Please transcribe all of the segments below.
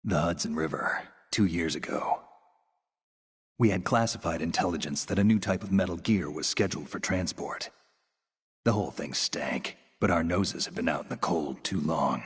The Hudson River, 2 years ago. We had classified intelligence that a new type of metal gear was scheduled for transport. The whole thing stank, but our noses had been out in the cold too long.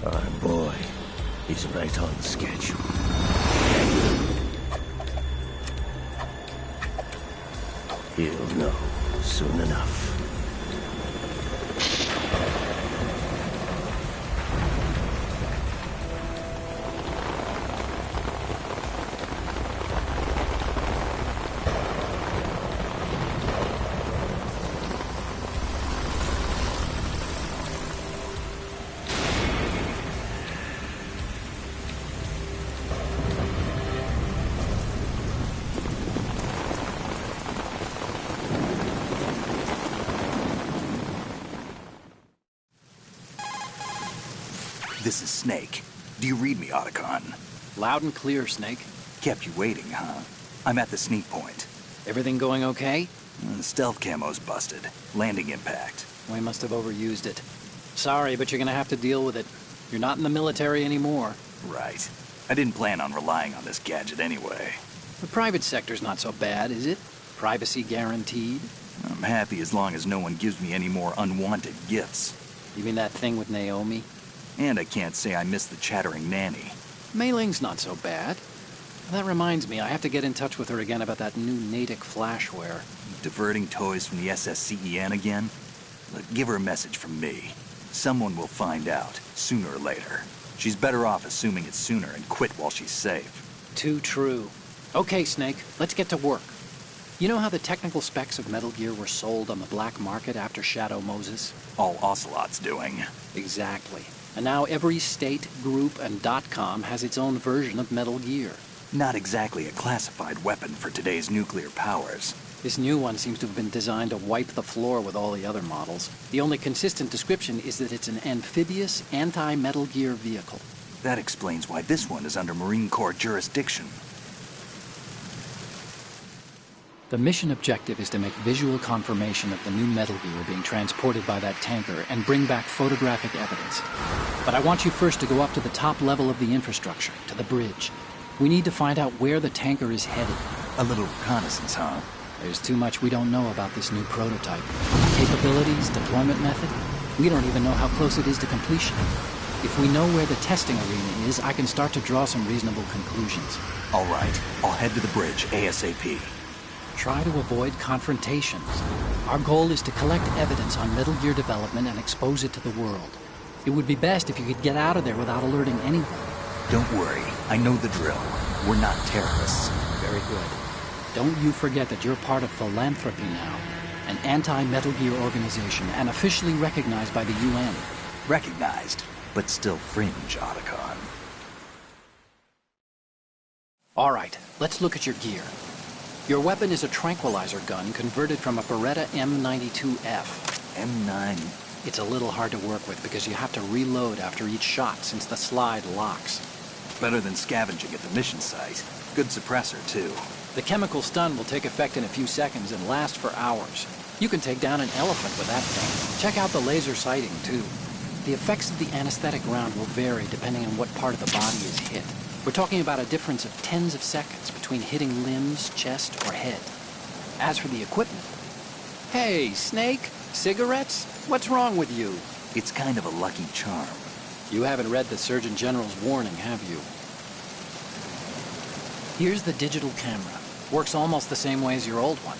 Our boy is right on schedule. He'll know soon enough. This is Snake. Do you read me, Otacon? Loud and clear, Snake. Kept you waiting, huh? I'm at the sneak point. Everything going okay? The stealth camo's busted. Landing impact. We must have overused it. Sorry, but you're gonna have to deal with it. You're not in the military anymore. Right. I didn't plan on relying on this gadget anyway. The private sector's not so bad, is it? Privacy guaranteed? I'm happy as long as no one gives me any more unwanted gifts. You mean that thing with Naomi? And I can't say I miss the chattering nanny. Mei Ling's not so bad. That reminds me, I have to get in touch with her again about that new Natick flashware. Diverting toys from the SSCEN again? Look, give her a message from me. Someone will find out, sooner or later. She's better off assuming it's sooner and quit while she's safe. Too true. Okay, Snake, let's get to work. You know how the technical specs of Metal Gear were sold on the black market after Shadow Moses? All Ocelot's doing. Exactly. And now every state, group, and .com has its own version of Metal Gear. Not exactly a classified weapon for today's nuclear powers. This new one seems to have been designed to wipe the floor with all the other models. The only consistent description is that it's an amphibious, anti-Metal Gear vehicle. That explains why this one is under Marine Corps jurisdiction. The mission objective is to make visual confirmation of the new Metal Gear being transported by that tanker and bring back photographic evidence. But I want you first to go up to the top level of the infrastructure, to the bridge. We need to find out where the tanker is headed. A little reconnaissance, huh? There's too much we don't know about this new prototype. Capabilities, deployment method. We don't even know how close it is to completion. If we know where the testing arena is, I can start to draw some reasonable conclusions. All right, I'll head to the bridge ASAP. Try to avoid confrontations. Our goal is to collect evidence on Metal Gear development and expose it to the world. It would be best if you could get out of there without alerting anyone. Don't worry, I know the drill. We're not terrorists. Very good. Don't you forget that you're part of Philanthropy now, an anti-Metal Gear organization and officially recognized by the UN. Recognized, but still fringe, Otacon. All right, let's look at your gear. Your weapon is a tranquilizer gun converted from a Beretta M92F. M9. It's a little hard to work with because you have to reload after each shot since the slide locks. Better than scavenging at the mission site. Good suppressor, too. The chemical stun will take effect in a few seconds and last for hours. You can take down an elephant with that thing. Check out the laser sighting, too. The effects of the anesthetic round will vary depending on what part of the body is hit. We're talking about a difference of tens of seconds between hitting limbs, chest, or head. As for the equipment... Hey, Snake! Cigarettes? What's wrong with you? It's kind of a lucky charm. You haven't read the Surgeon General's warning, have you? Here's the digital camera. Works almost the same way as your old one.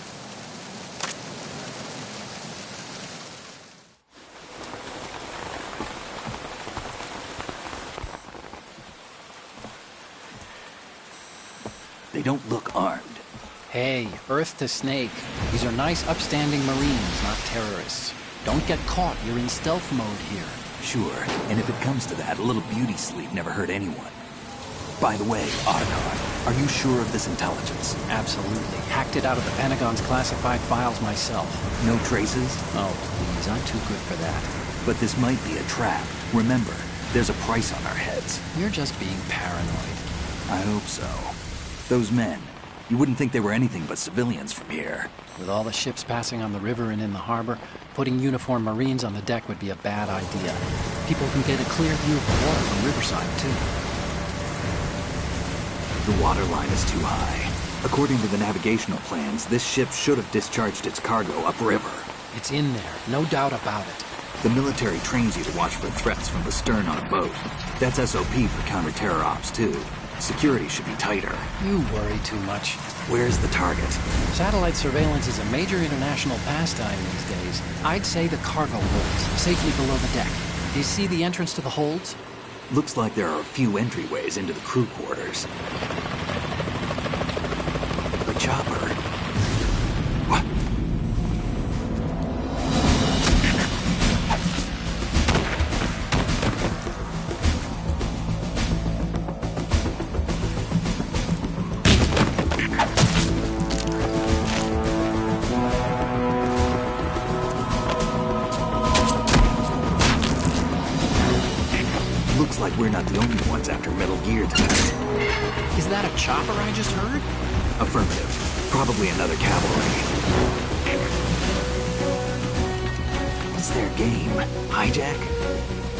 They don't look armed. Hey, Earth to Snake. These are nice, upstanding Marines, not terrorists. Don't get caught. You're in stealth mode here. Sure, and if it comes to that, a little beauty sleep never hurt anyone. By the way, Otacon, are you sure of this intelligence? Absolutely. Hacked it out of the Pentagon's classified files myself. No traces? Oh, please, I'm too good for that. But this might be a trap. Remember, there's a price on our heads. You're just being paranoid. I hope so. Those men, you wouldn't think they were anything but civilians from here. With all the ships passing on the river and in the harbor, putting uniformed Marines on the deck would be a bad idea. People can get a clear view of the water from Riverside, too. The water line is too high. According to the navigational plans, this ship should have discharged its cargo upriver. It's in there, no doubt about it. The military trains you to watch for threats from the stern on a boat. That's SOP for counter-terror ops, too. Security should be tighter. You worry too much. Where's the target? Satellite surveillance is a major international pastime these days. I'd say the cargo holds, safely below the deck. Do you see the entrance to the holds? Looks like there are a few entryways into the crew quarters. The chopper. What? Looks like we're not the only ones after Metal Gear tonight. Is that a chopper I just heard? Affirmative. Probably another cavalry. What's their game? Hijack?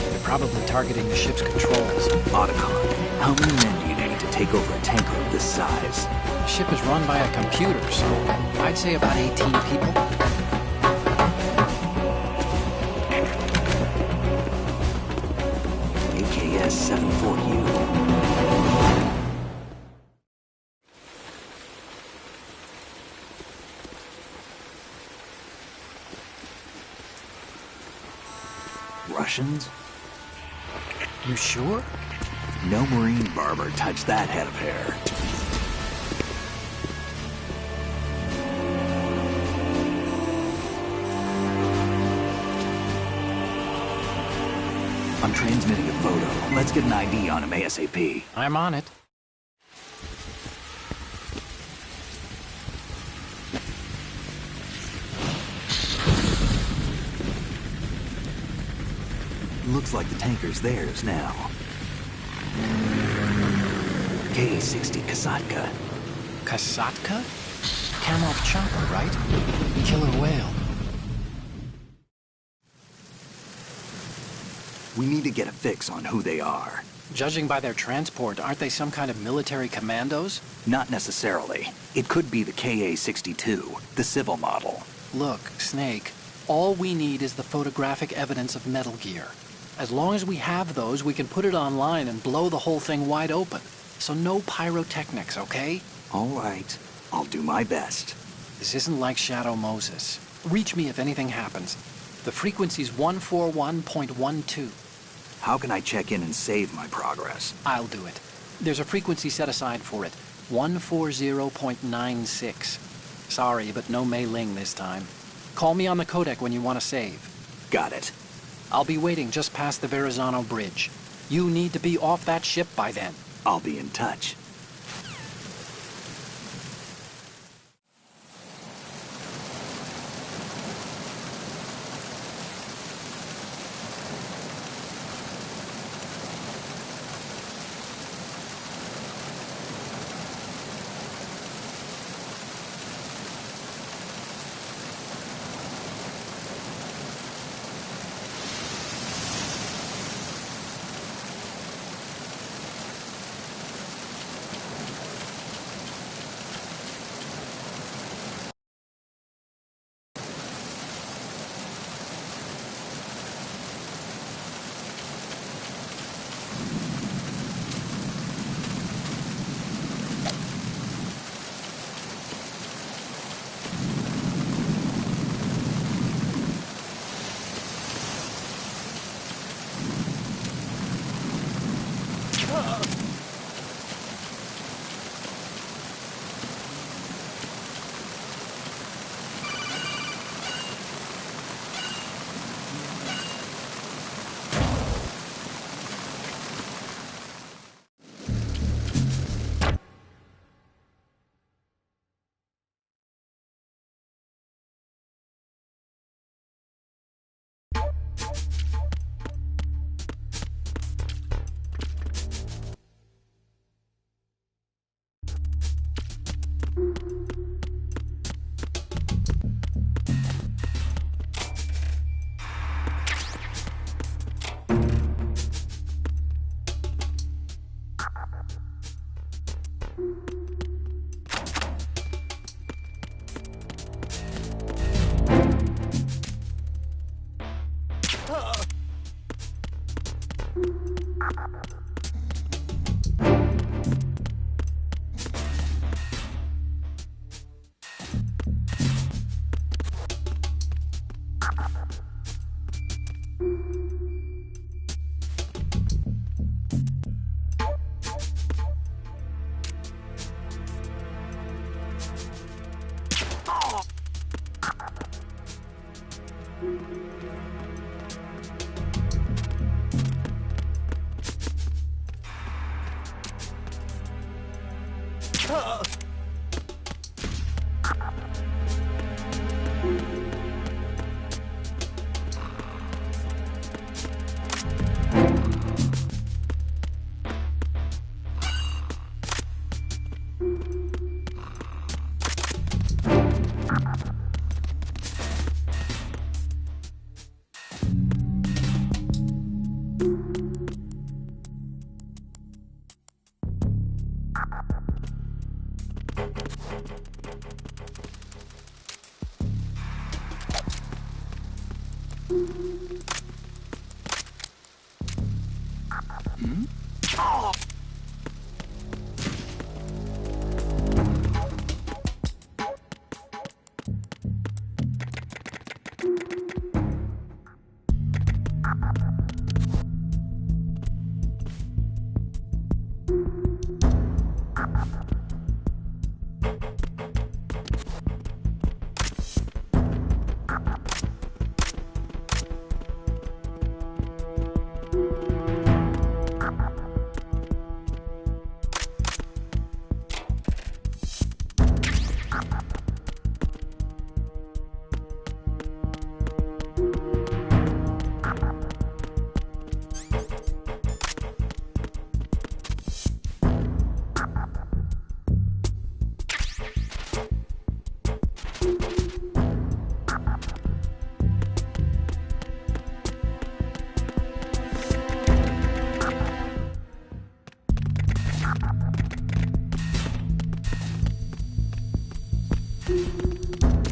They're probably targeting the ship's controls. Otacon, how many men do you need to take over a tanker of this size? The ship is run by a computer, so I'd say about 18 people. AKS 74U. Russians? You sure? No Marine barber touched that head of hair. I'm transmitting a photo. Let's get an ID on him ASAP. I'm on it. Looks like the tanker's theirs now. KA-60 Kasatka. Kasatka? Kamov chopper, right? Killer whale. We need to get a fix on who they are. Judging by their transport, aren't they some kind of military commandos? Not necessarily. It could be the KA-62, the civil model. Look, Snake, all we need is the photographic evidence of Metal Gear. As long as we have those, we can put it online and blow the whole thing wide open. So no pyrotechnics, okay? All right. I'll do my best. This isn't like Shadow Moses. Reach me if anything happens. The frequency's 141.12. How can I check in and save my progress? I'll do it. There's a frequency set aside for it. 140.96. Sorry, but no Mei Ling this time. Call me on the codec when you want to save. Got it. I'll be waiting just past the Verrazano Bridge. You need to be off that ship by then. I'll be in touch.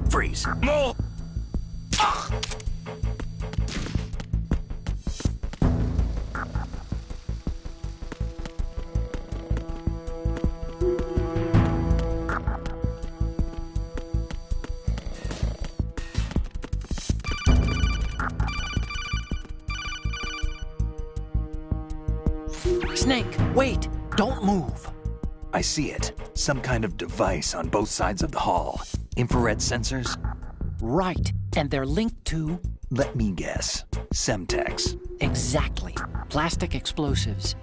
Freeze. No! Snake, wait! Don't move! I see it. Some kind of device on both sides of the hall. Infrared sensors? Right, and they're linked to... Let me guess. Semtex. Exactly. Plastic explosives.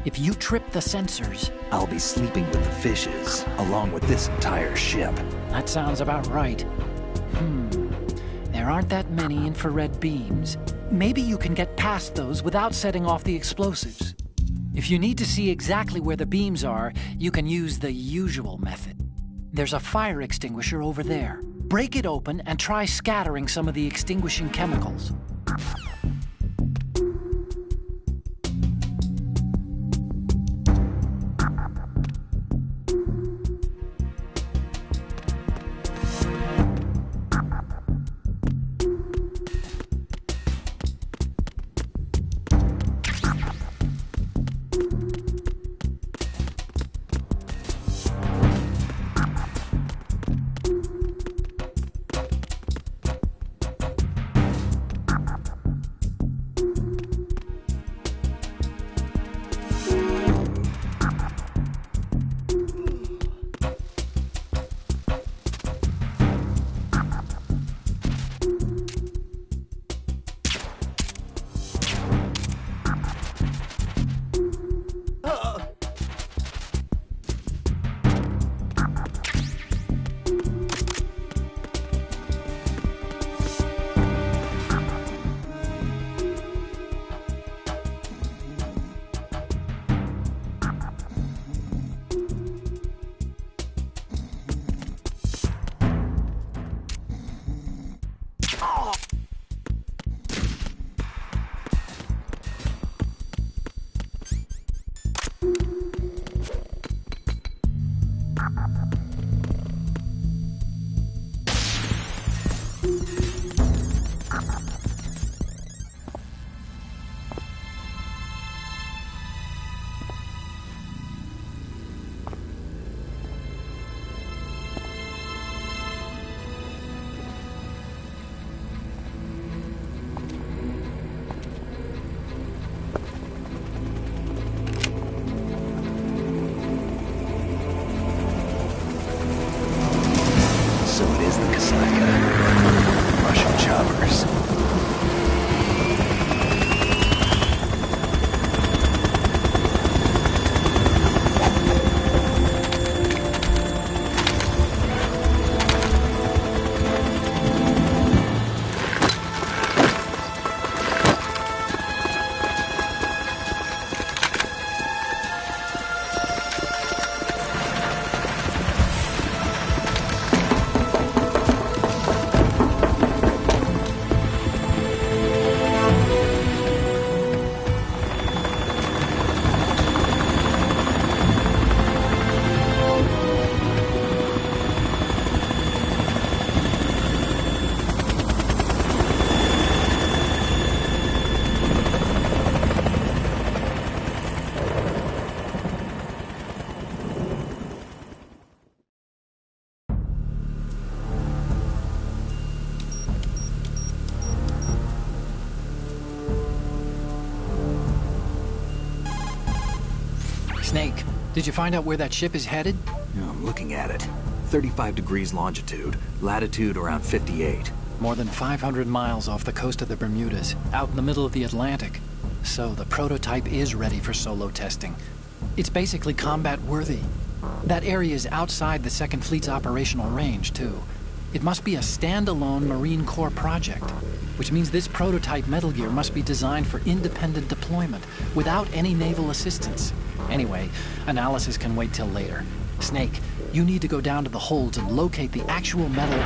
If you trip the sensors... I'll be sleeping with the fishes, along with this entire ship. That sounds about right. There aren't that many infrared beams. Maybe you can get past those without setting off the explosives. If you need to see exactly where the beams are, you can use the usual method. There's a fire extinguisher over there. Break it open and try scattering some of the extinguishing chemicals. Snake, did you find out where that ship is headed? I'm looking at it. 35 degrees longitude, latitude around 58. More than 500 miles off the coast of the Bermudas, out in the middle of the Atlantic. So the prototype is ready for solo testing. It's basically combat-worthy. That area is outside the Second Fleet's operational range, too. It must be a standalone Marine Corps project, which means this prototype Metal Gear must be designed for independent deployment, without any naval assistance. Anyway, analysis can wait till later. Snake, you need to go down to the holds and locate the actual metal...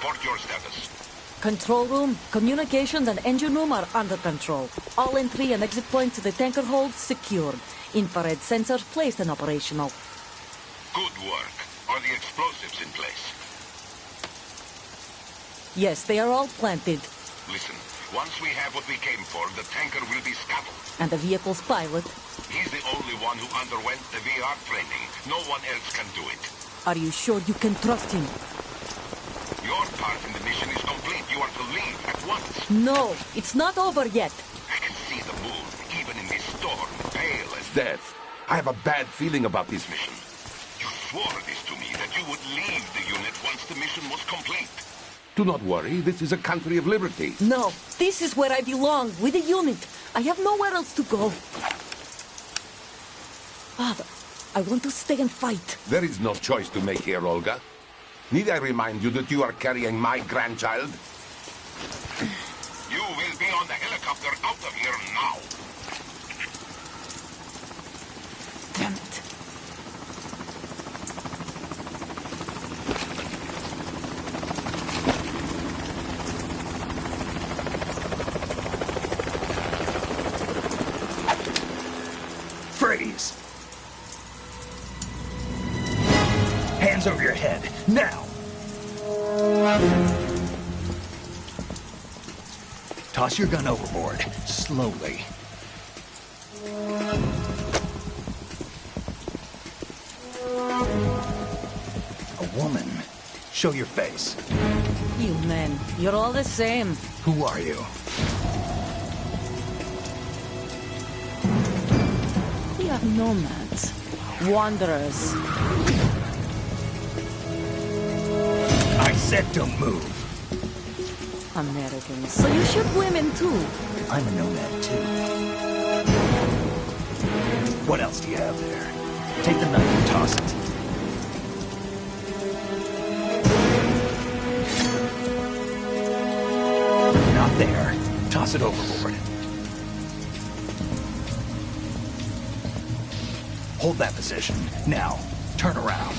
Report your status. Control room, communications, and engine room are under control. All entry and exit points to the tanker hold secured. Infrared sensors placed and operational. Good work. Are the explosives in place? Yes, they are all planted. Listen, once we have what we came for, the tanker will be scuttled. And the vehicle's pilot. He's the only one who underwent the VR training. No one else can do it. Are you sure you can trust him? Your part in the mission is complete. You are to leave at once. No, it's not over yet. I can see the moon, even in this storm, pale as death. I have a bad feeling about this mission. You swore this to me, that you would leave the unit once the mission was complete. Do not worry, this is a country of liberty. No, this is where I belong, with the unit. I have nowhere else to go. Father, I want to stay and fight. There is no choice to make here, Olga. Need I remind you that you are carrying my grandchild? You will be on the helicopter out of here now. Damn it. Freeze! Hands over your head, now! Toss your gun overboard, slowly. A woman. Show your face. You men, you're all the same. Who are you? We are nomads. Wanderers. I said don't move. Americans. So you shoot women too. I'm a nomad too. What else do you have there? Take the knife and toss it. Not there. Toss it overboard. Hold that position. Now, turn around.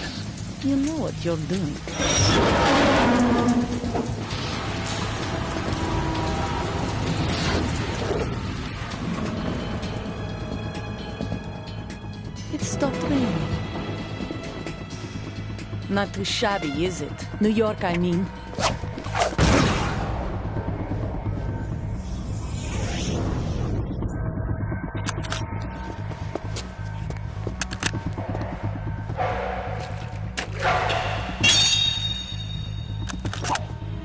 You know what you're doing. It stopped raining. Not too shabby, is it? New York, I mean.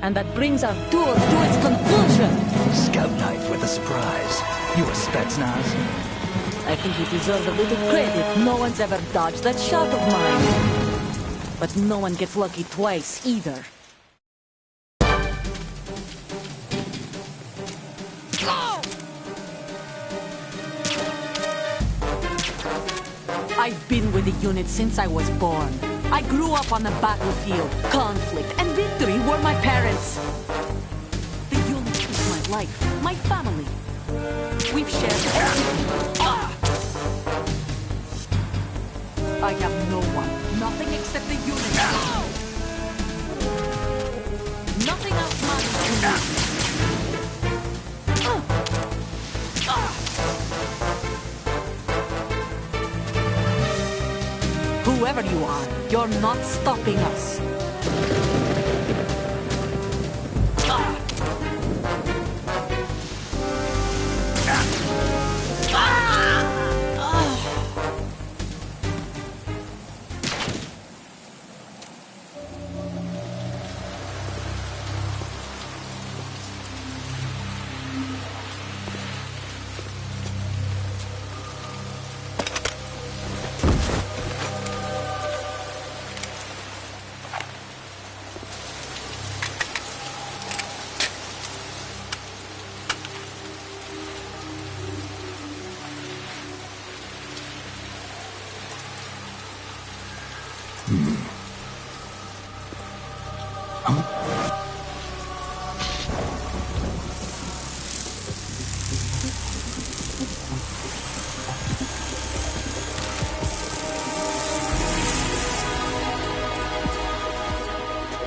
And that brings our tour to its conclusion. Scout knife with a surprise. You a Spetsnaz? I think you deserve a little credit. No one's ever dodged that shot of mine. But no one gets lucky twice, either. I've been with the unit since I was born. I grew up on the battlefield. Conflict and victory were my parents. The unit is my life, my family. We've shared everything. I have no one, nothing except the unit. Nothing else matters to me. Whoever you are, you're not stopping us.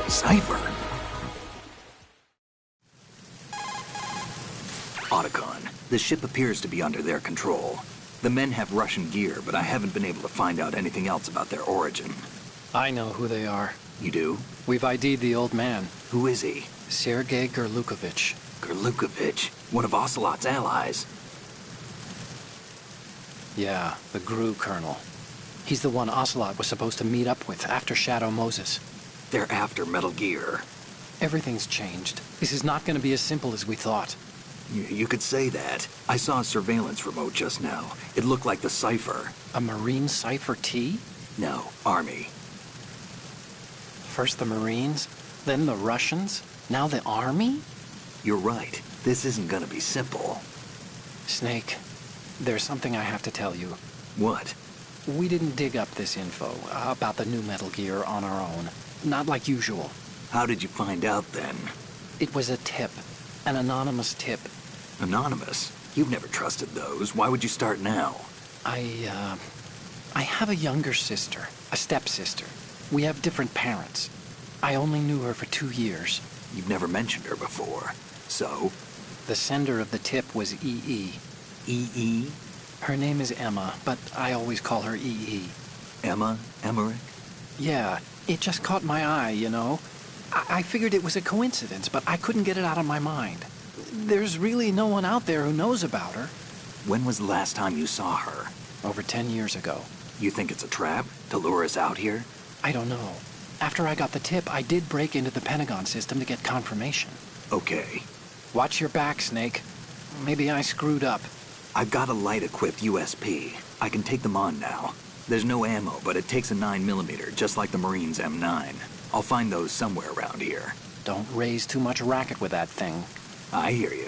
Cypher. Otacon, the ship appears to be under their control. The men have Russian gear, but I haven't been able to find out anything else about their origin. I know who they are. You do? We've ID'd the old man. Who is he? Sergei Gerlukovich. Gerlukovich, one of Ocelot's allies. Yeah, the GRU colonel. He's the one Ocelot was supposed to meet up with after Shadow Moses. They're after Metal Gear. Everything's changed. This is not going to be as simple as we thought. You could say that. I saw a surveillance remote just now. It looked like the Cypher. A Marine Cypher T? No, Army. First the Marines, then the Russians, now the Army? You're right. This isn't gonna be simple. Snake, there's something I have to tell you. What? We didn't dig up this info about the new Metal Gear on our own. Not like usual. How did you find out then? It was a tip. An anonymous tip. Anonymous? You've never trusted those. Why would you start now? I have a younger sister, a stepsister. We have different parents. I only knew her for 2 years. You've never mentioned her before. So? The sender of the tip was EE. EE? Her name is Emma, but I always call her EE. Emma? Emmerich? Yeah, it just caught my eye, you know. I figured it was a coincidence, but I couldn't get it out of my mind. There's really no one out there who knows about her. When was the last time you saw her? Over 10 years ago. You think it's a trap? To lure us out here? I don't know. After I got the tip, I did break into the Pentagon system to get confirmation. Okay. Watch your back, Snake. Maybe I screwed up. I've got a light-equipped USP. I can take them on now. There's no ammo, but it takes a 9mm, just like the Marines' M9. I'll find those somewhere around here. Don't raise too much racket with that thing. I hear you.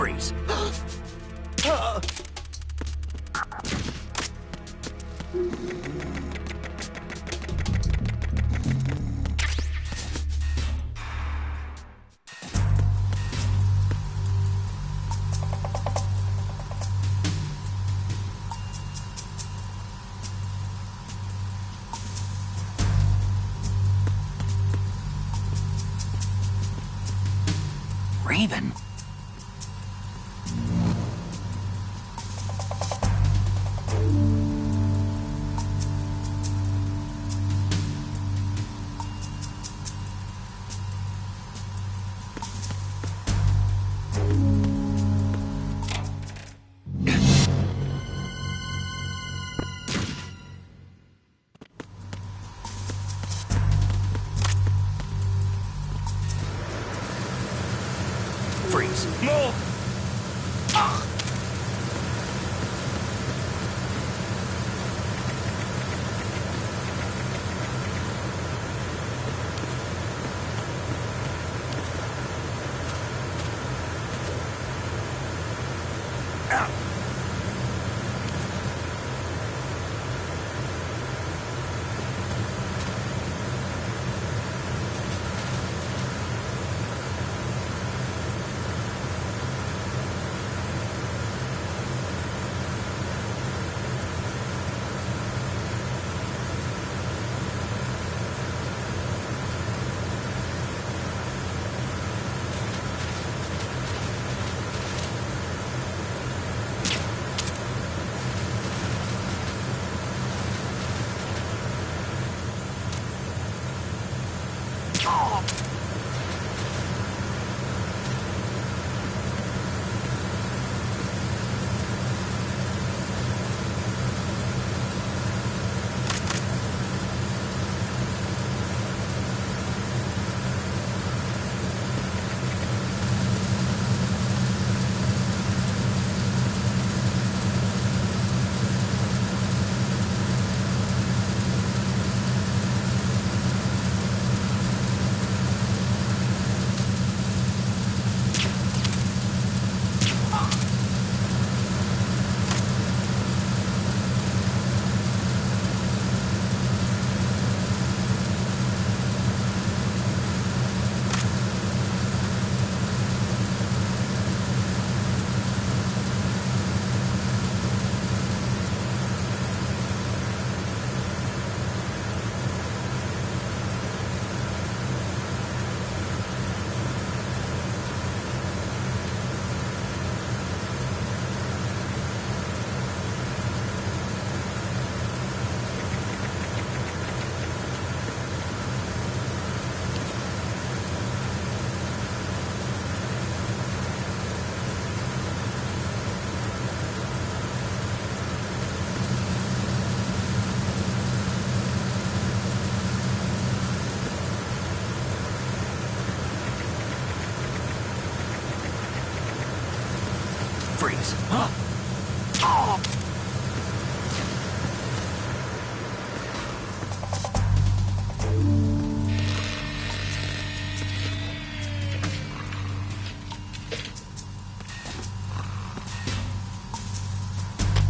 Freeze. Raven? Freeze. More! Freeze.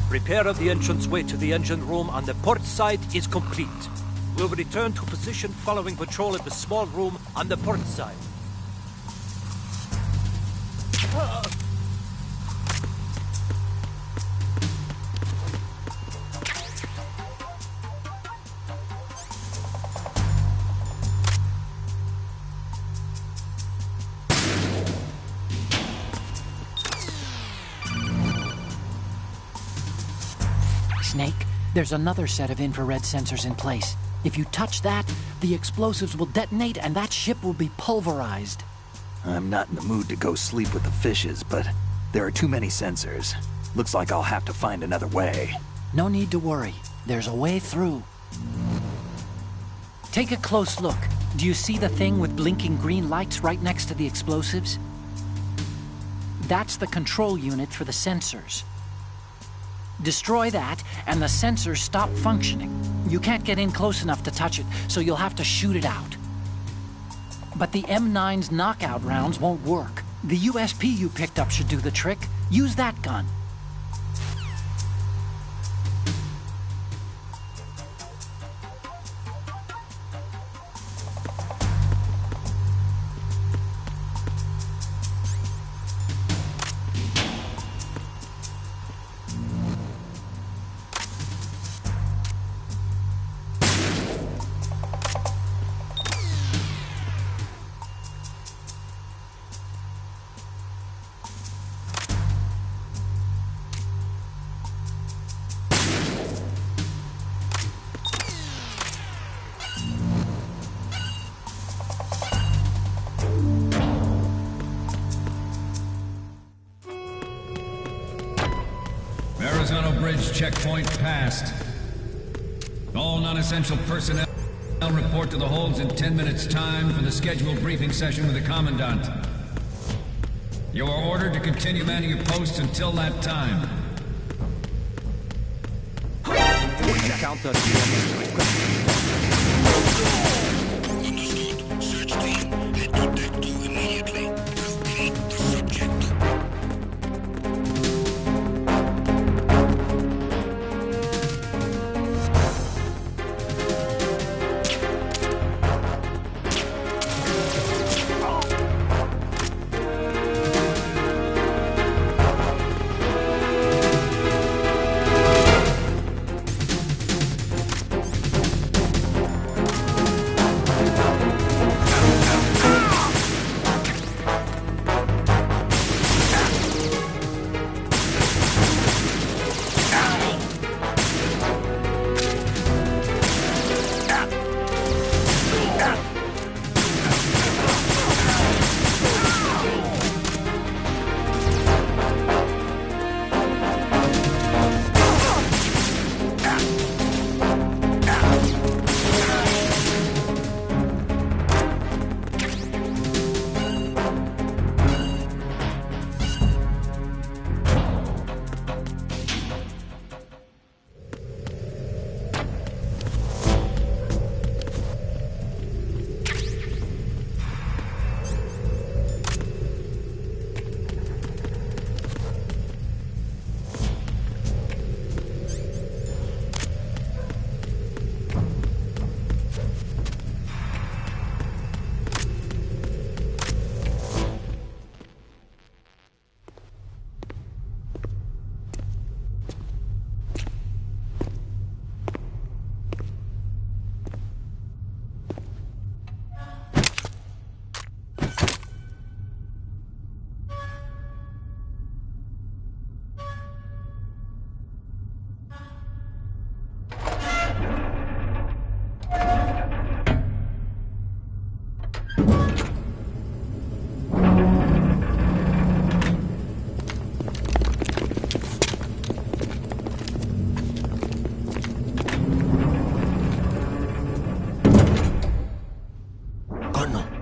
Repair of the entranceway to the engine room on the port side is complete. We'll return to position following patrol at the small room on the port side. Snake, there's another set of infrared sensors in place. If you touch that, the explosives will detonate and that ship will be pulverized. I'm not in the mood to go sleep with the fishes, but there are too many sensors. Looks like I'll have to find another way. No need to worry. There's a way through. Take a close look. Do you see the thing with blinking green lights right next to the explosives? That's the control unit for the sensors. Destroy that, and the sensors stop functioning. You can't get in close enough to touch it, so you'll have to shoot it out. But the M9's knockout rounds won't work. The USP you picked up should do the trick. Use that gun. Verrazano Bridge checkpoint passed. All non-essential personnel report to the holds in 10 minutes' time for the scheduled briefing session with the Commandant. You are ordered to continue manning your posts until that time. Counter. Understood. Search team, head to deck 2 immediately. Locate the subject.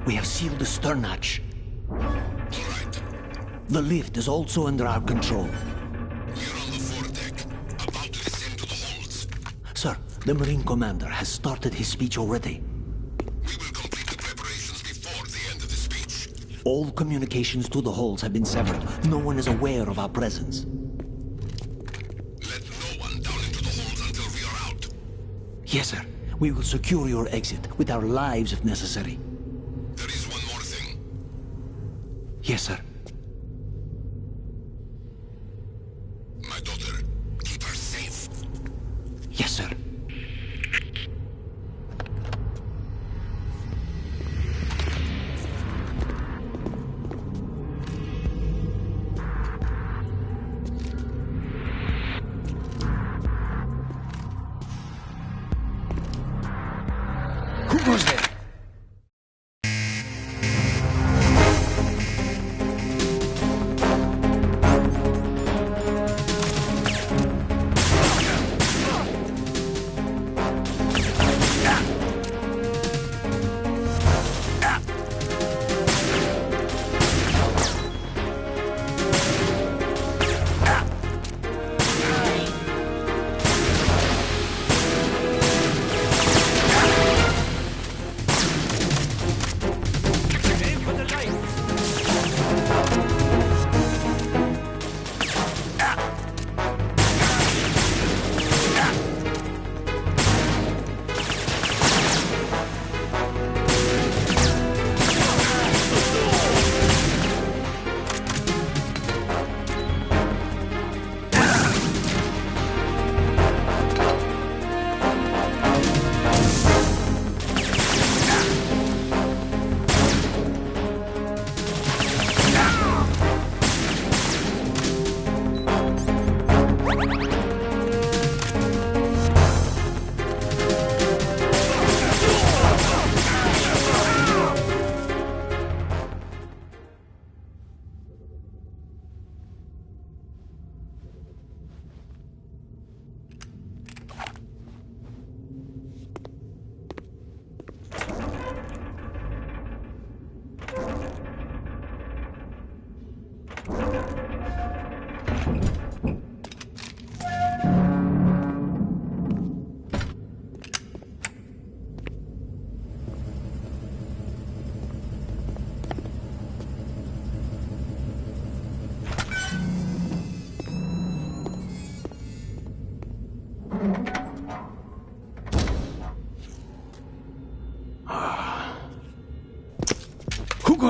We have sealed the stern hatch. All right. The lift is also under our control. We're on the foredeck, about to descend to the holds. Sir, the Marine Commander has started his speech already. We will complete the preparations before the end of the speech. All communications to the holds have been severed. No one is aware of our presence. Let no one down into the holds until we are out. Yes, sir. We will secure your exit with our lives if necessary. There is one more thing. Yes, sir. My daughter, keep her safe. Yes, sir. Who goes there?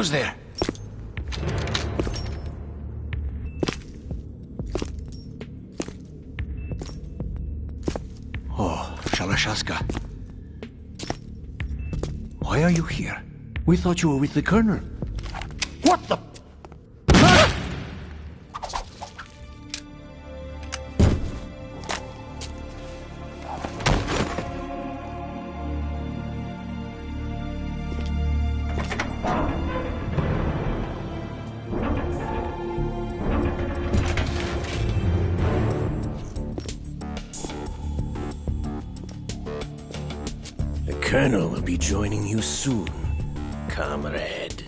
goes there? Oh, Shalashaska. Why are you here? We thought you were with the Colonel. What the... The Colonel will be joining you soon, comrade.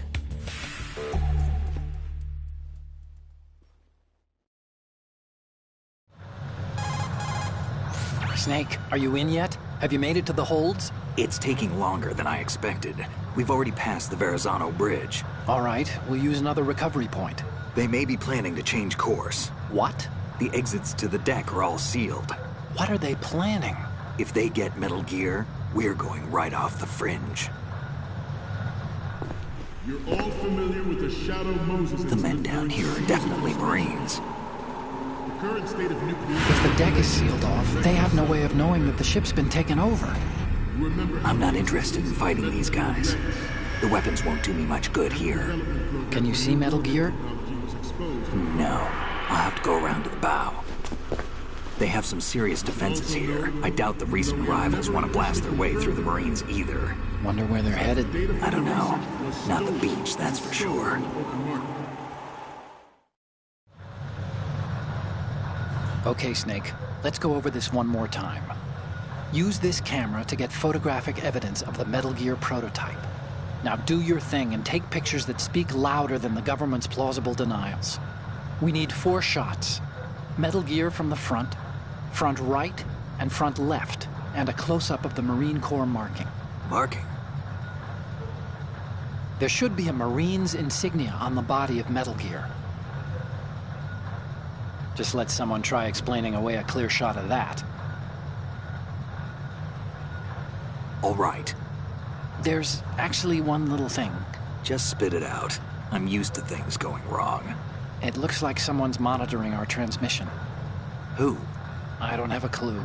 Snake, are you in yet? Have you made it to the holds? It's taking longer than I expected. We've already passed the Verrazano Bridge. All right, we'll use another recovery point. They may be planning to change course. What? The exits to the deck are all sealed. What are they planning? If they get Metal Gear, we're going right off the fringe. You're all familiar with the Shadow Moses. The men down here are definitely Marines. The current state of nuclear... If the deck is sealed off, they have no way of knowing that the ship's been taken over. I'm not interested in fighting these guys. The weapons won't do me much good here. Can you see Metal Gear? No. I'll have to go around to the bow. They have some serious defenses here. I doubt the recent arrivals want to blast their way through the Marines either. Wonder where they're headed? I don't know. Not the beach, that's for sure. Okay, Snake. Let's go over this one more time. Use this camera to get photographic evidence of the Metal Gear prototype. Now do your thing and take pictures that speak louder than the government's plausible denials. We need 4 shots. Metal Gear from the front right, and front left, and a close-up of the Marine Corps marking. Marking? There should be a Marine's insignia on the body of Metal Gear. Just let someone try explaining away a clear shot of that. All right. There's actually one little thing. Just spit it out. I'm used to things going wrong. It looks like someone's monitoring our transmission. Who? I don't have a clue.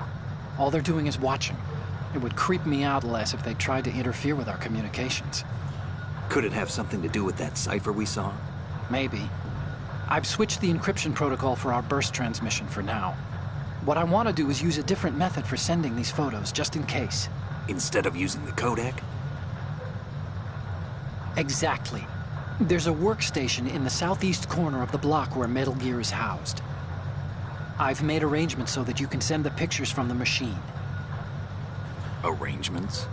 All they're doing is watching. It would creep me out less if they tried to interfere with our communications. Could it have something to do with that cipher we saw? Maybe. I've switched the encryption protocol for our burst transmission for now. What I want to do is use a different method for sending these photos, just in case. Instead of using the codec? Exactly. There's a workstation in the southeast corner of the block where Metal Gear is housed. I've made arrangements so that you can send the pictures from the machine. Arrangements?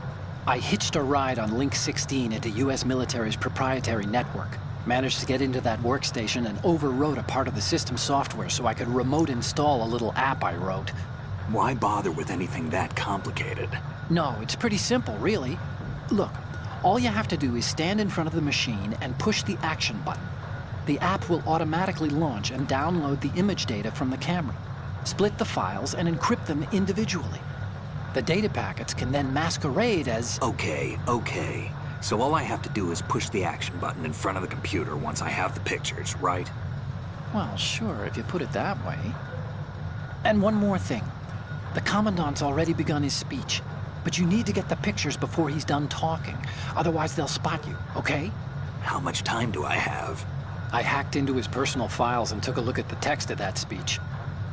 I hitched a ride on Link 16 into U.S. military's proprietary network. Managed to get into that workstation and overwrote a part of the system software so I could remote install a little app I wrote. Why bother with anything that complicated? No, it's pretty simple, really. Look, all you have to do is stand in front of the machine and push the action button. The app will automatically launch and download the image data from the camera, split the files, and encrypt them individually. The data packets can then masquerade as... Okay. So all I have to do is push the action button in front of the computer once I have the pictures, right? Well, sure, if you put it that way. And one more thing. The Commandant's already begun his speech, but you need to get the pictures before he's done talking. Otherwise, they'll spot you, okay? How much time do I have? I hacked into his personal files and took a look at the text of that speech.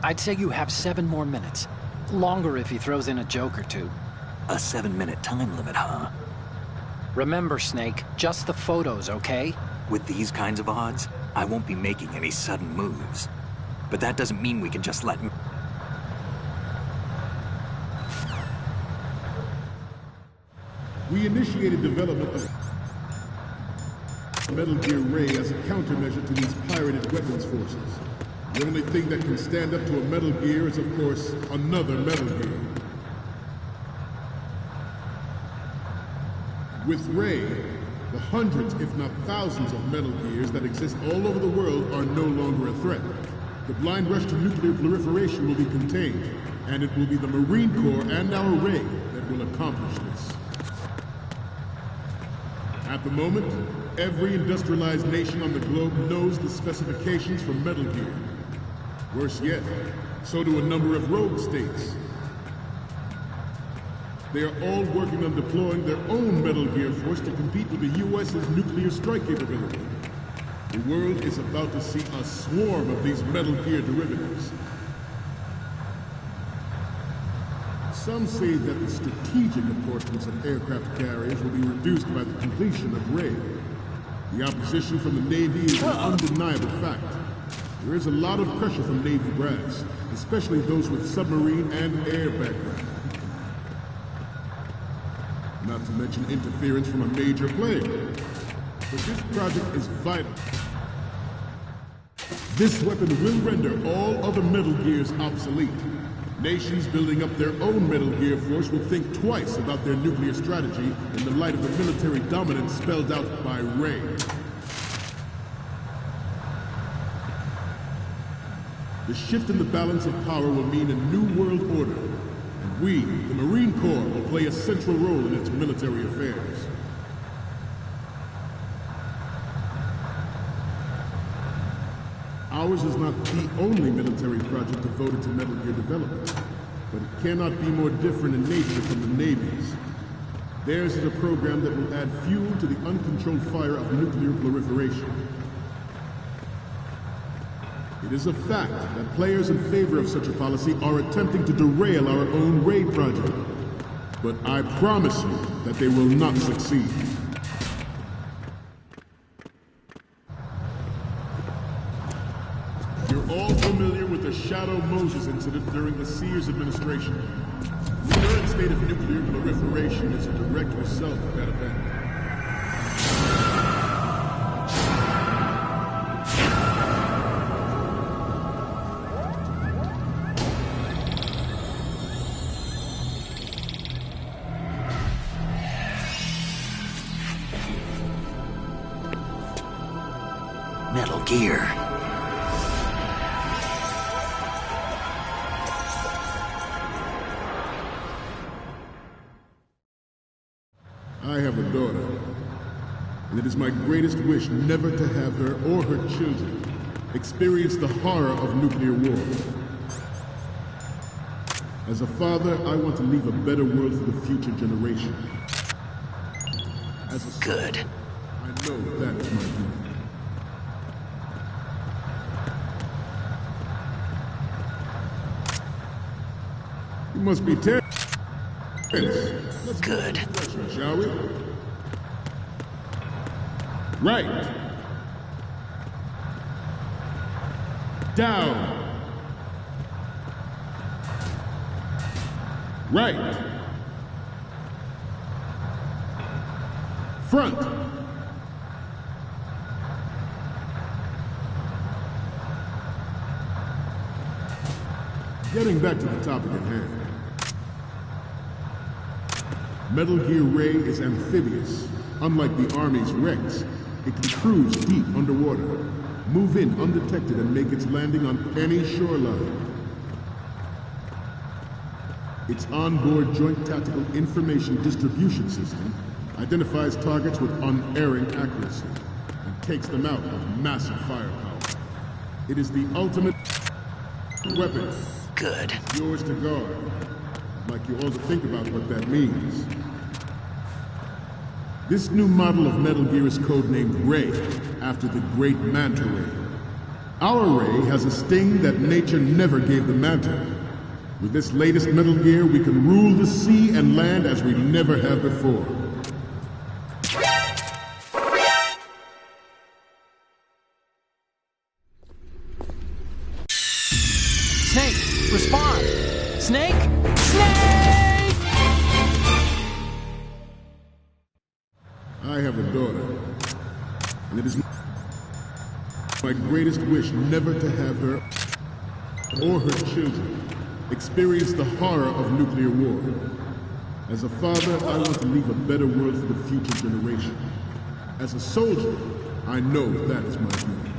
I'd say you have 7 more minutes. Longer if he throws in a joke or two. A 7-minute time limit, huh? Remember, Snake, just the photos, okay? With these kinds of odds, I won't be making any sudden moves. But that doesn't mean we can just let... We initiated development of Metal Gear Ray as a countermeasure to these pirated weapons forces. The only thing that can stand up to a Metal Gear is, of course, another Metal Gear. With Ray, the hundreds, if not thousands, of Metal Gears that exist all over the world are no longer a threat. The blind rush to nuclear proliferation will be contained, and it will be the Marine Corps and our Ray that will accomplish this. At the moment, every industrialized nation on the globe knows the specifications for Metal Gear. Worse yet, so do a number of rogue states. They are all working on deploying their own Metal Gear force to compete with the U.S.'s nuclear strike capability. The world is about to see a swarm of these Metal Gear derivatives. Some say that the strategic importance of aircraft carriers will be reduced by the completion of Ray. The opposition from the Navy is an undeniable fact. There is a lot of pressure from Navy brass, especially those with submarine and air background. Not to mention interference from a major player. But this project is vital. This weapon will render all other Metal Gears obsolete. Nations building up their own Metal Gear force will think twice about their nuclear strategy in the light of the military dominance spelled out by Ray. The shift in the balance of power will mean a new world order, and we, the Marine Corps, will play a central role in its military affairs. Ours is not the only military project devoted to Metal Gear development, but it cannot be more different in nature from the Navy's. Theirs is a program that will add fuel to the uncontrolled fire of nuclear proliferation. It is a fact that players in favor of such a policy are attempting to derail our own Ray project, but I promise you that they will not succeed. You're all familiar with the Shadow Moses incident during the Sears administration. The current state of nuclear proliferation is a direct result of that event. Metal Gear. I have a daughter, and it is my greatest wish never to have her or her children experience the horror of nuclear war. As a father, I want to leave a better world for the future generation. As a Good. son, I know that is my duty. You must be tense. Let's Good. Shall we? Right. Down. Right. Front. Getting back to the topic at hand. Metal Gear Ray is amphibious. Unlike the Army's Rex, it can cruise deep underwater, move in undetected and make its landing on any shoreline. Its onboard Joint Tactical Information Distribution System identifies targets with unerring accuracy and takes them out with massive firepower. It is the ultimate weapon. Good. Yours to guard. I'd like you all to think about what that means. This new model of Metal Gear is codenamed Ray, after the great Manta Ray. Our Ray has a sting that nature never gave the Manta. With this latest Metal Gear, we can rule the sea and land as we never have before. Snake, respond! Snake! Snake! I have a daughter, and it is my greatest wish never to have her or her children experience the horror of nuclear war. As a father, I want to leave a better world for the future generation. As a soldier, I know that is my duty.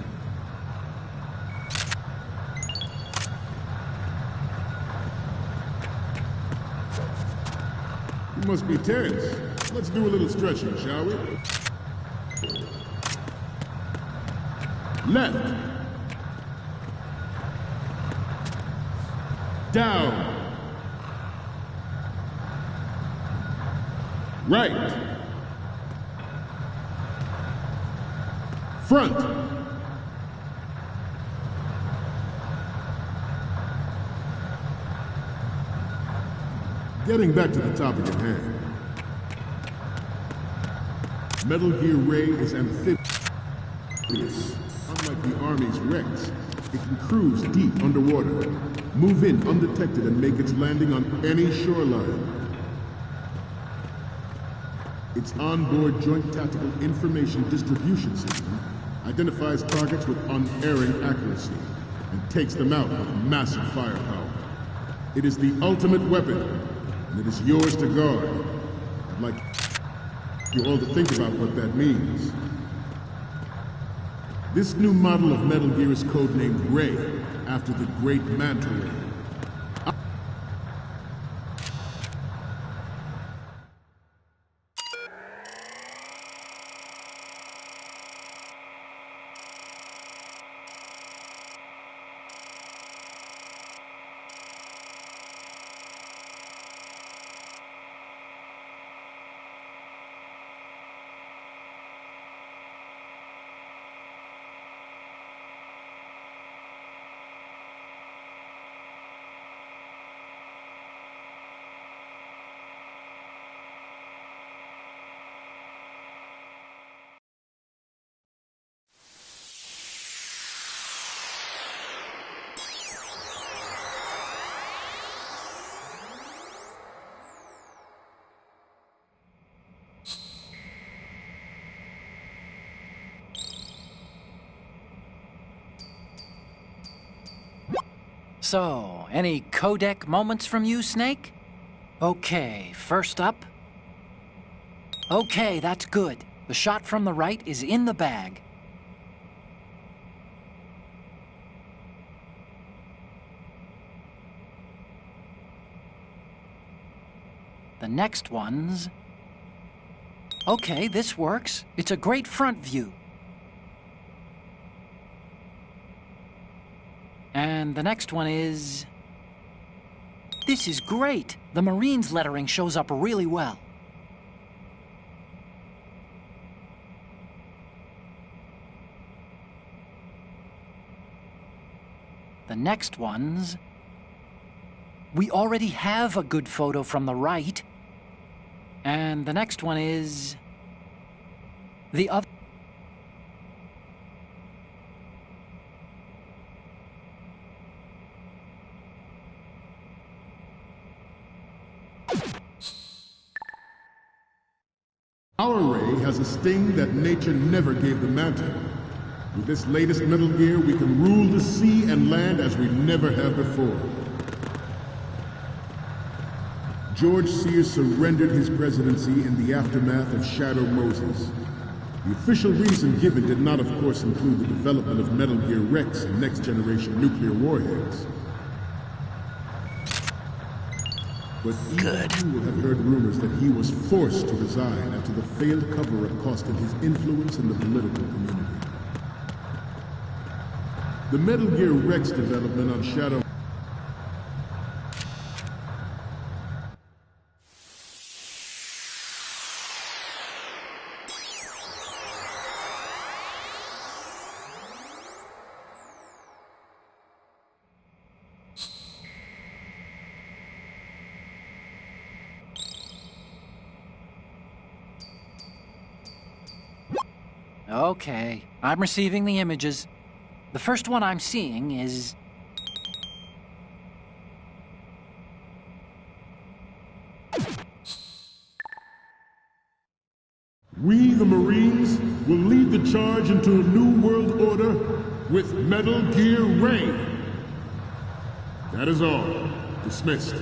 You must be tense. Let's do a little stretching, shall we? Left. Down. Right. Front. Getting back to the topic at hand. Metal Gear Ray is amphibious. Unlike the Army's Rex, it can cruise deep underwater, move in undetected and make its landing on any shoreline. Its onboard Joint Tactical Information Distribution System identifies targets with unerring accuracy and takes them out with massive firepower. It is the ultimate weapon, and it is yours to guard. I'd like you all to think about what that means. This new model of Metal Gear is codenamed Ray, after the great Manta Ray. So, any codec moments from you, Snake? Okay, first up. Okay, that's good. The shot from the right is in the bag. The next one's... Okay, this works. It's a great front view. And the next one is... This is great! The Marines lettering shows up really well. The next one's... We already have a good photo from the right. And the next one is... The other... Our Ray has a sting that nature never gave the Manta. With this latest Metal Gear, we can rule the sea and land as we never have before. George Sears surrendered his presidency in the aftermath of Shadow Moses. The official reason given did not, of course, include the development of Metal Gear Rex and next-generation nuclear warheads. But even you will have heard rumors that he was forced to resign after the failed cover-up cost him his influence in the political community. The Metal Gear Rex development on Shadow... Okay, I'm receiving the images. The first one I'm seeing is... We, the Marines, will lead the charge into a new world order with Metal Gear Ray. That is all. Dismissed.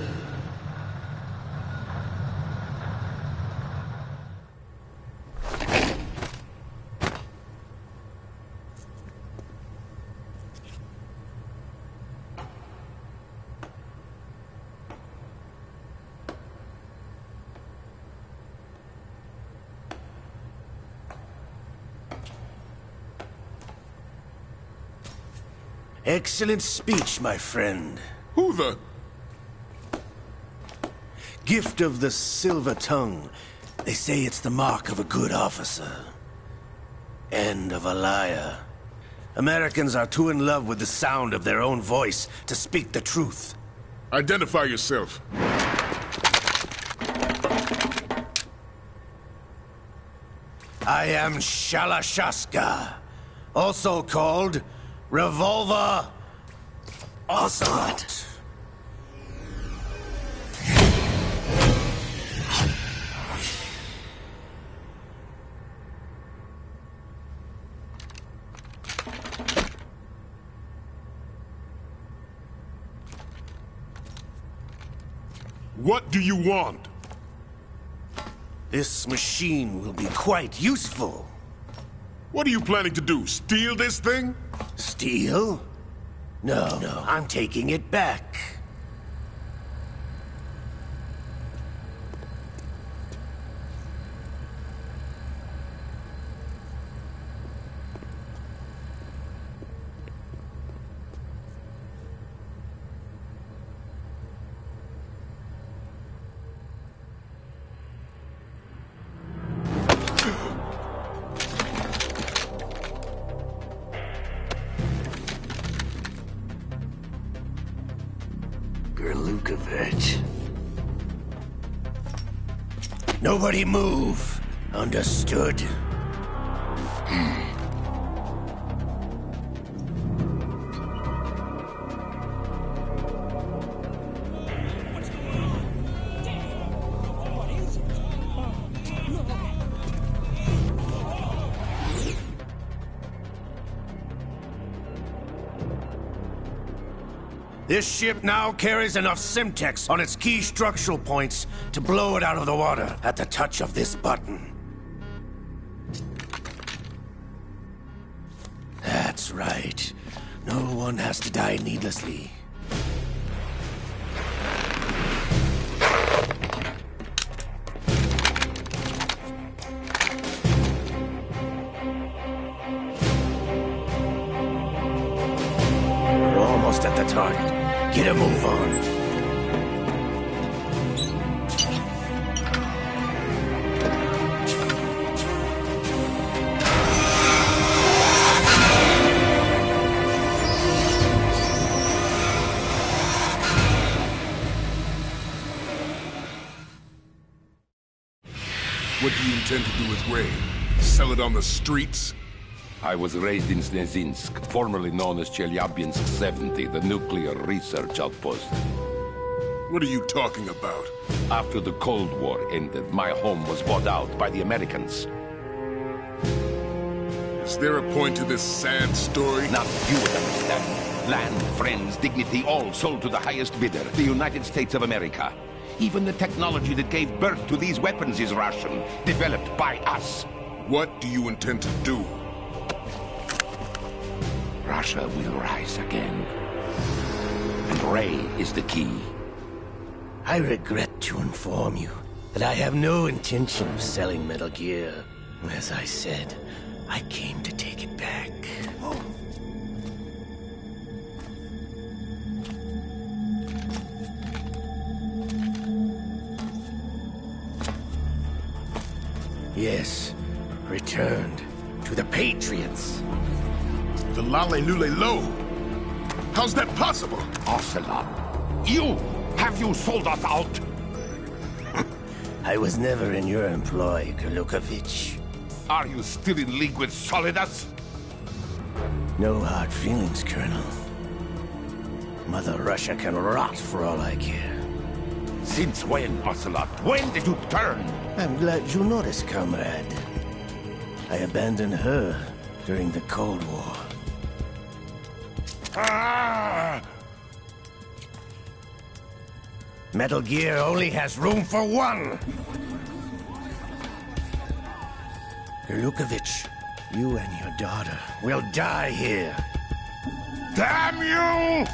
Excellent speech, my friend. Who the... Gift of the silver tongue. They say it's the mark of a good officer. End of a liar. Americans are too in love with the sound of their own voice to speak the truth. Identify yourself. I am Shalashaska, also called Revolver Ocelot. What do you want? This machine will be quite useful. What are you planning to do? Steal this thing? Steal? No, I'm taking it back. Lukovich. Nobody move. Understood? This ship now carries enough Simtex on its key structural points to blow it out of the water at the touch of this button. That's right. No one has to die needlessly. We're almost at the target. Get a move on. What do you intend to do with Ray? Sell it on the streets? I was raised in Snezinsk, formerly known as Chelyabinsk 70, the nuclear research outpost. What are you talking about? After the Cold War ended, my home was bought out by the Americans. Is there a point to this sad story? Not you would understand. Land, friends, dignity, all sold to the highest bidder, the United States of America. Even the technology that gave birth to these weapons is Russian, developed by us. What do you intend to do? Russia will rise again. And Ray is the key. I regret to inform you that I have no intention of selling Metal Gear. As I said, I came to take it back. Yes, returned to the Patriots. The Lale Lule Lo? How's that possible? Ocelot, have you sold us out? I was never in your employ, Gurlukovich. Are you still in league with Solidus? No hard feelings, Colonel. Mother Russia can rot for all I care. Since when, Ocelot? When did you turn? I'm glad you noticed, comrade. I abandoned her during the Cold War. Ah! Metal Gear only has room for one! Gurlukovich, you and your daughter will die here. Damn you!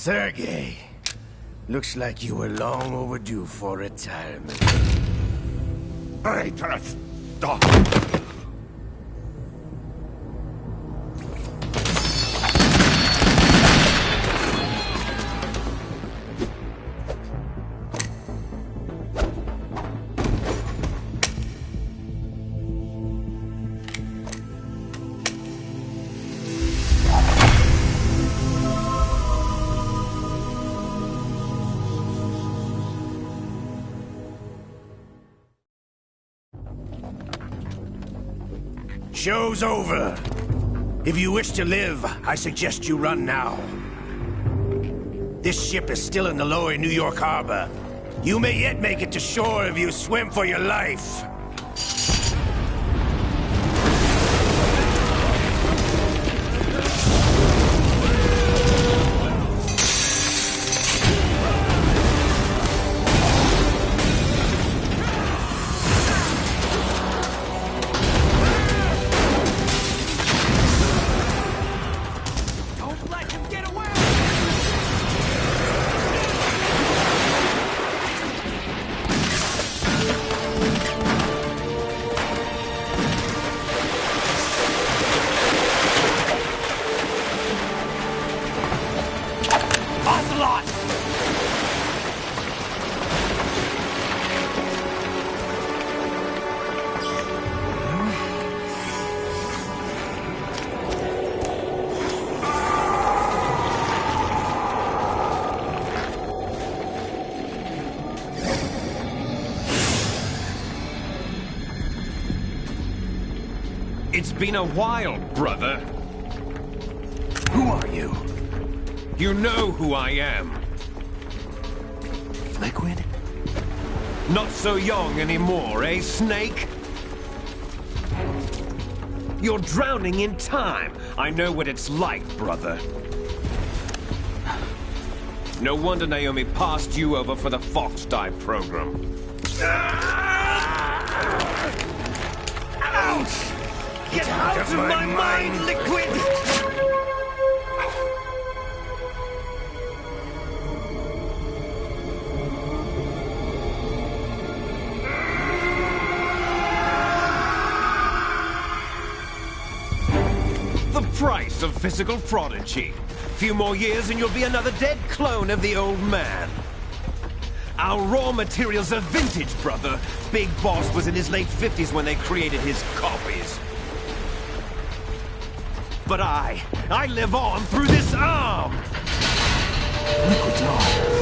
Sergei, looks like you were long overdue for retirement. Traitorous dog! Show's over. If you wish to live, I suggest you run now. This ship is still in the lower New York harbor. You may yet make it to shore if you swim for your life. It's been a while, brother. Who are you? You know who I am. Liquid? Not so young anymore, eh, Snake? You're drowning in time. I know what it's like, brother. No wonder Naomi passed you over for the Fox Die program. Ouch! Get out of my mind, Liquid! The price of physical prodigy. Few more years and you'll be another dead clone of the old man. Our raw materials are vintage, brother. Big Boss was in his late 50s when they created his copies. But I live on through this arm! Liquid's on.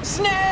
Snake!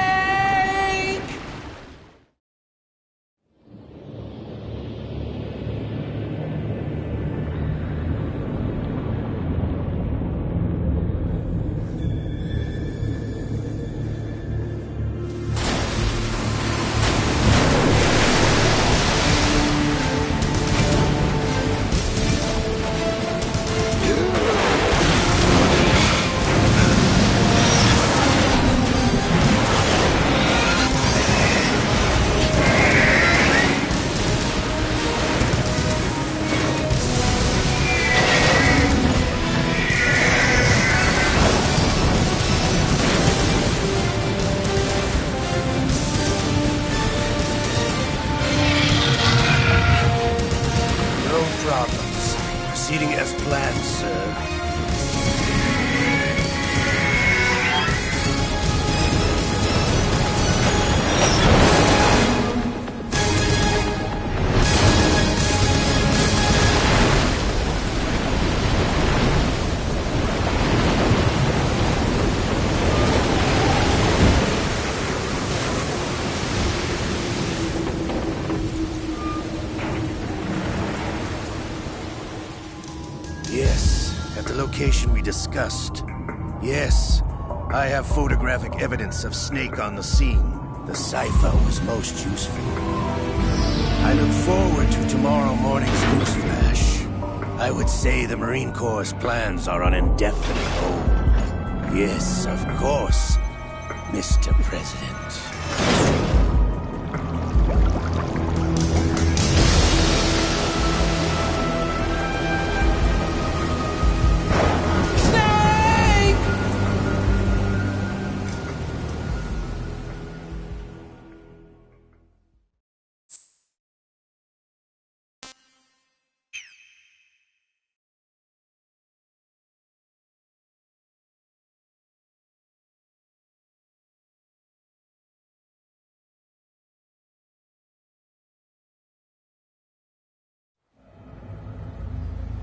Proceeding as planned, sir. Yes, at the location we discussed. Yes, I have photographic evidence of Snake on the scene. The cipher was most useful. I look forward to tomorrow morning's news flash. I would say the Marine Corps' plans are on indefinite hold. Yes, of course, Mr. President.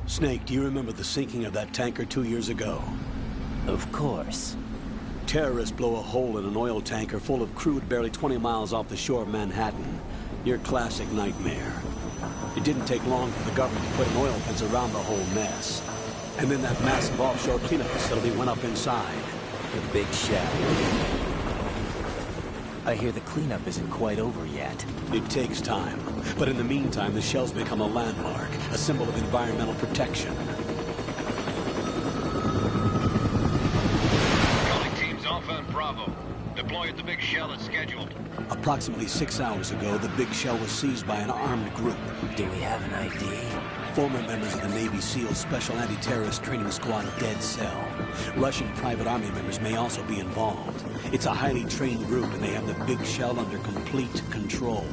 Snake, do you remember the sinking of that tanker 2 years ago? Of course. Terrorists blow a hole in an oil tanker full of crude barely 20 miles off the shore of Manhattan. Your classic nightmare. It didn't take long for the government to put an oil fence around the whole mess. And then that massive offshore cleanup facility went up inside. The Big Shell. I hear the cleanup isn't quite over yet. It takes time. But in the meantime, the shell's become a landmark, a symbol of environmental protection. Calling teams Alpha and Bravo. Deploy at the Big Shell as scheduled. Approximately 6 hours ago, the Big Shell was seized by an armed group. Do we have an ID? Former members of the Navy SEAL Special Anti-Terrorist Training Squad Dead Cell. Russian private army members may also be involved. It's a highly trained group, and they have the Big Shell under complete control.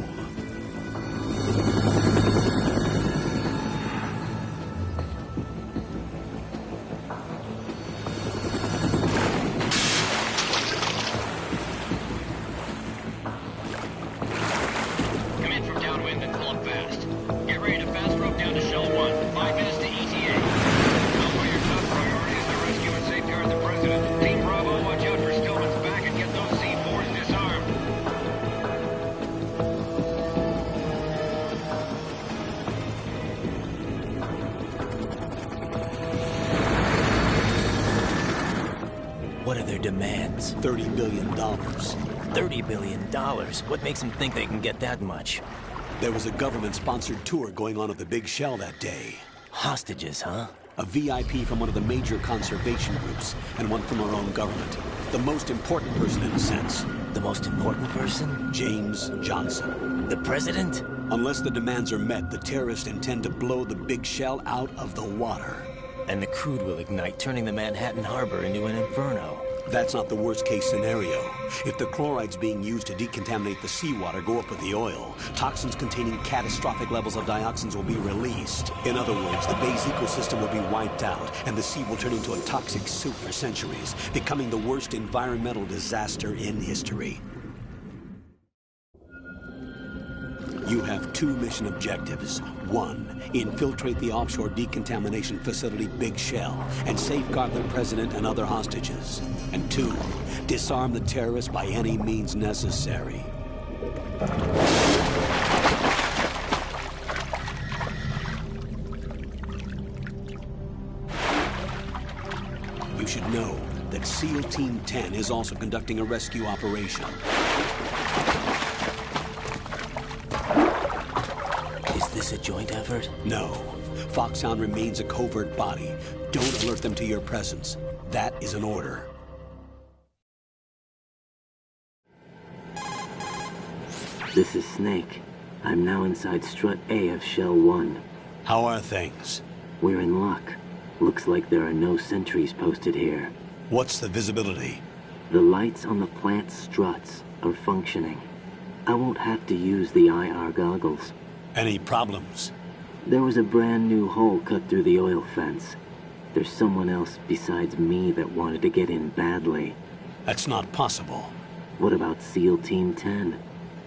Come in from downwind and pull up fast. Get ready to fast rope down to Shell 1. 5 minutes to ETA. Alpha, your top priority is to rescue and safeguard the President. Team Bravo, watch out for Stillman's back and get those C4s disarmed. What are their demands? $30 billion. $30 billion? What makes them think they can get that much? There was a government-sponsored tour going on at the Big Shell that day. Hostages, huh? A VIP from one of the major conservation groups, and one from our own government. The most important person in a sense. The most important person? James Johnson. The President? Unless the demands are met, the terrorists intend to blow the Big Shell out of the water. And the crude will ignite, turning the Manhattan Harbor into an inferno. That's not the worst-case scenario. If the chlorides being used to decontaminate the seawater go up with the oil, toxins containing catastrophic levels of dioxins will be released. In other words, the bay's ecosystem will be wiped out, and the sea will turn into a toxic soup for centuries, becoming the worst environmental disaster in history. You have 2 mission objectives. 1, infiltrate the offshore decontamination facility Big Shell and safeguard the President and other hostages. And 2, disarm the terrorists by any means necessary. You should know that SEAL Team 10 is also conducting a rescue operation. Is this a joint effort? No. Foxhound remains a covert body. Don't alert them to your presence. That is an order. This is Snake. I'm now inside Strut A of Shell 1. How are things? We're in luck. Looks like there are no sentries posted here. What's the visibility? The lights on the plant struts are functioning. I won't have to use the IR goggles. Any problems? There was a brand new hole cut through the oil fence. There's someone else besides me that wanted to get in badly. That's not possible. What about SEAL Team 10?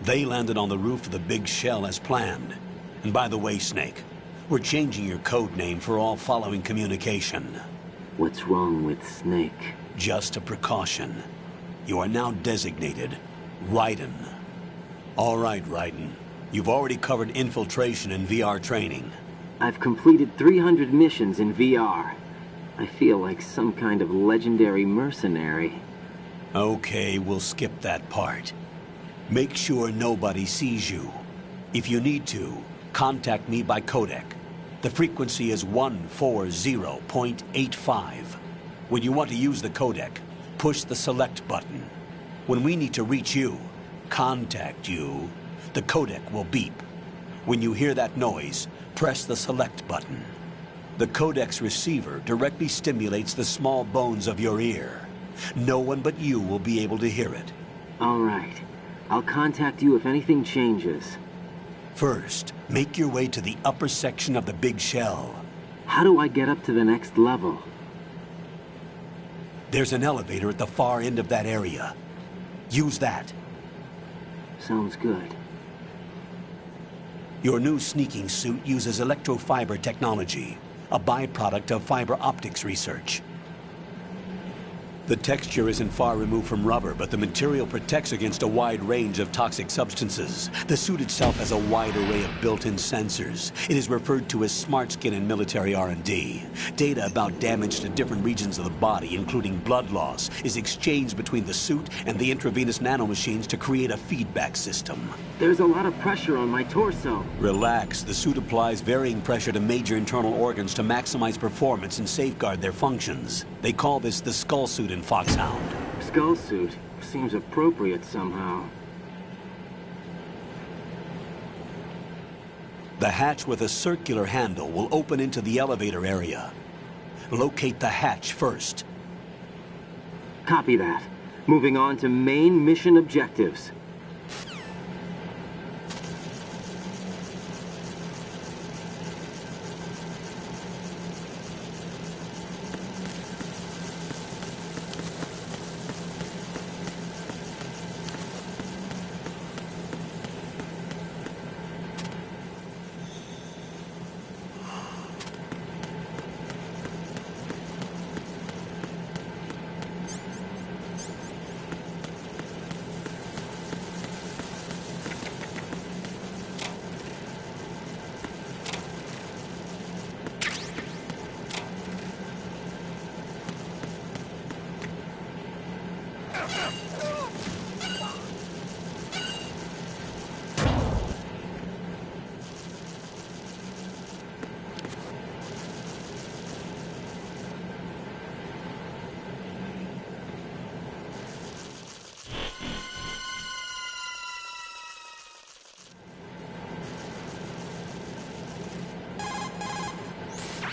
They landed on the roof of the Big Shell as planned. And by the way, Snake, we're changing your code name for all following communication. What's wrong with Snake? Just a precaution. You are now designated Raiden. All right, Raiden. You've already covered infiltration and VR training. I've completed 300 missions in VR. I feel like some kind of legendary mercenary. Okay, we'll skip that part. Make sure nobody sees you. If you need to, contact me by codec. The frequency is 140.85. When you want to use the codec, push the select button. When we need to reach you, contact you, the codec will beep. When you hear that noise, press the select button. The codec's receiver directly stimulates the small bones of your ear. No one but you will be able to hear it. All right. I'll contact you if anything changes. First, make your way to the upper section of the Big Shell. How do I get up to the next level? There's an elevator at the far end of that area. Use that. Sounds good. Your new sneaking suit uses electrofiber technology, a byproduct of fiber optics research. The texture isn't far removed from rubber, but the material protects against a wide range of toxic substances. The suit itself has a wide array of built-in sensors. It is referred to as smart skin in military R&D. Data about damage to different regions of the body, including blood loss, is exchanged between the suit and the intravenous nanomachines to create a feedback system. There's a lot of pressure on my torso. Relax. The suit applies varying pressure to major internal organs to maximize performance and safeguard their functions. They call this the skull suit in Foxhound. Skull suit seems appropriate somehow. The hatch with a circular handle will open into the elevator area. Locate the hatch first. Copy that. Moving on to main mission objectives.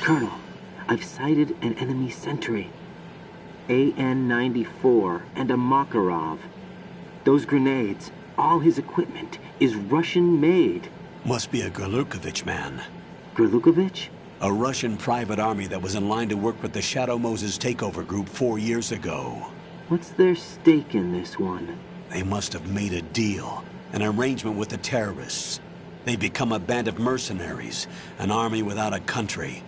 Colonel, I've sighted an enemy sentry. AN-94 and a Makarov. Those grenades, all his equipment, is Russian-made. Must be a Gorlukovich man. Gorlukovich? A Russian private army that was in line to work with the Shadow Moses takeover group 4 years ago. What's their stake in this one? They must have made a deal, an arrangement with the terrorists. They become a band of mercenaries, an army without a country.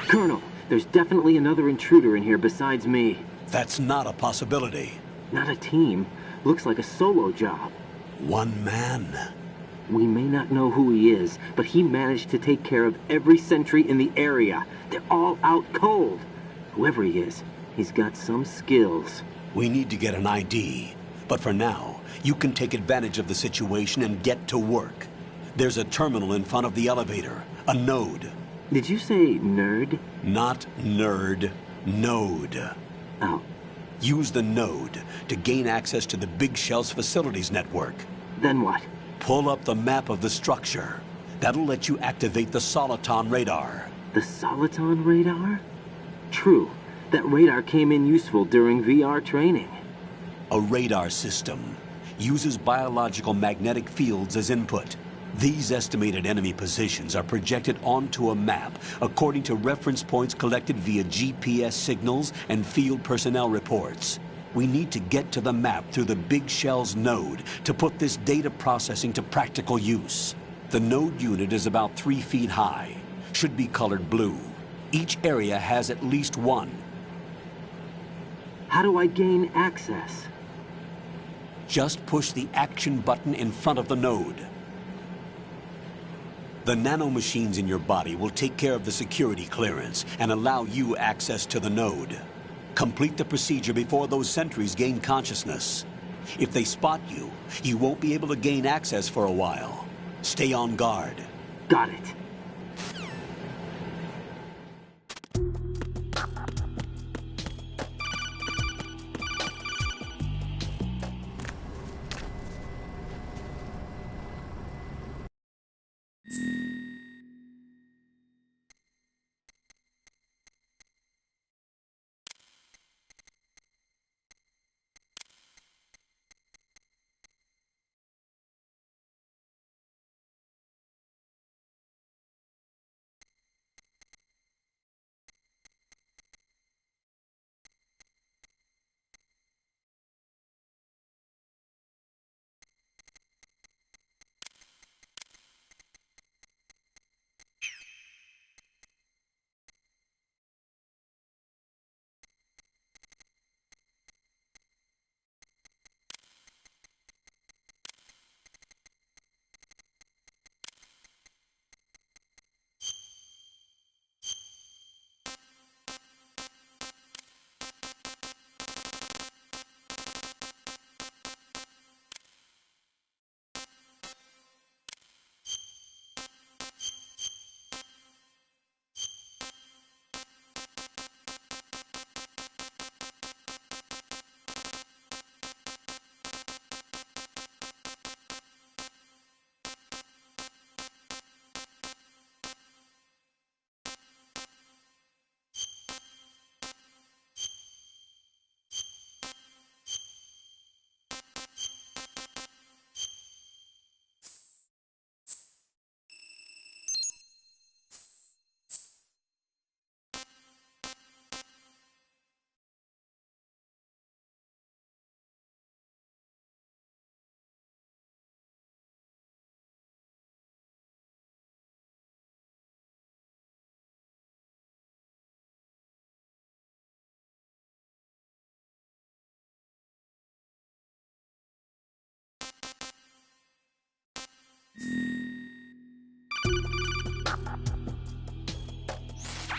Colonel, there's definitely another intruder in here besides me. That's not a possibility. Not a team. Looks like a solo job. One man. We may not know who he is, but he managed to take care of every sentry in the area. They're all out cold. Whoever he is, he's got some skills. We need to get an ID. But for now, you can take advantage of the situation and get to work. There's a terminal in front of the elevator. A node. Did you say nerd? Not nerd. Node. Oh. Use the node to gain access to the Big Shell's facilities network. Then what? Pull up the map of the structure. That'll let you activate the Soliton radar. The Soliton radar? True. That radar came in useful during VR training. A radar system uses biological magnetic fields as input. These estimated enemy positions are projected onto a map according to reference points collected via GPS signals and field personnel reports. We need to get to the map through the Big Shell's node to put this data processing to practical use. The node unit is about 3 feet high, should be colored blue. Each area has at least one. How do I gain access? Just push the action button in front of the node. The nanomachines in your body will take care of the security clearance and allow you access to the node. Complete the procedure before those sentries gain consciousness. If they spot you, you won't be able to gain access for a while. Stay on guard. Got it.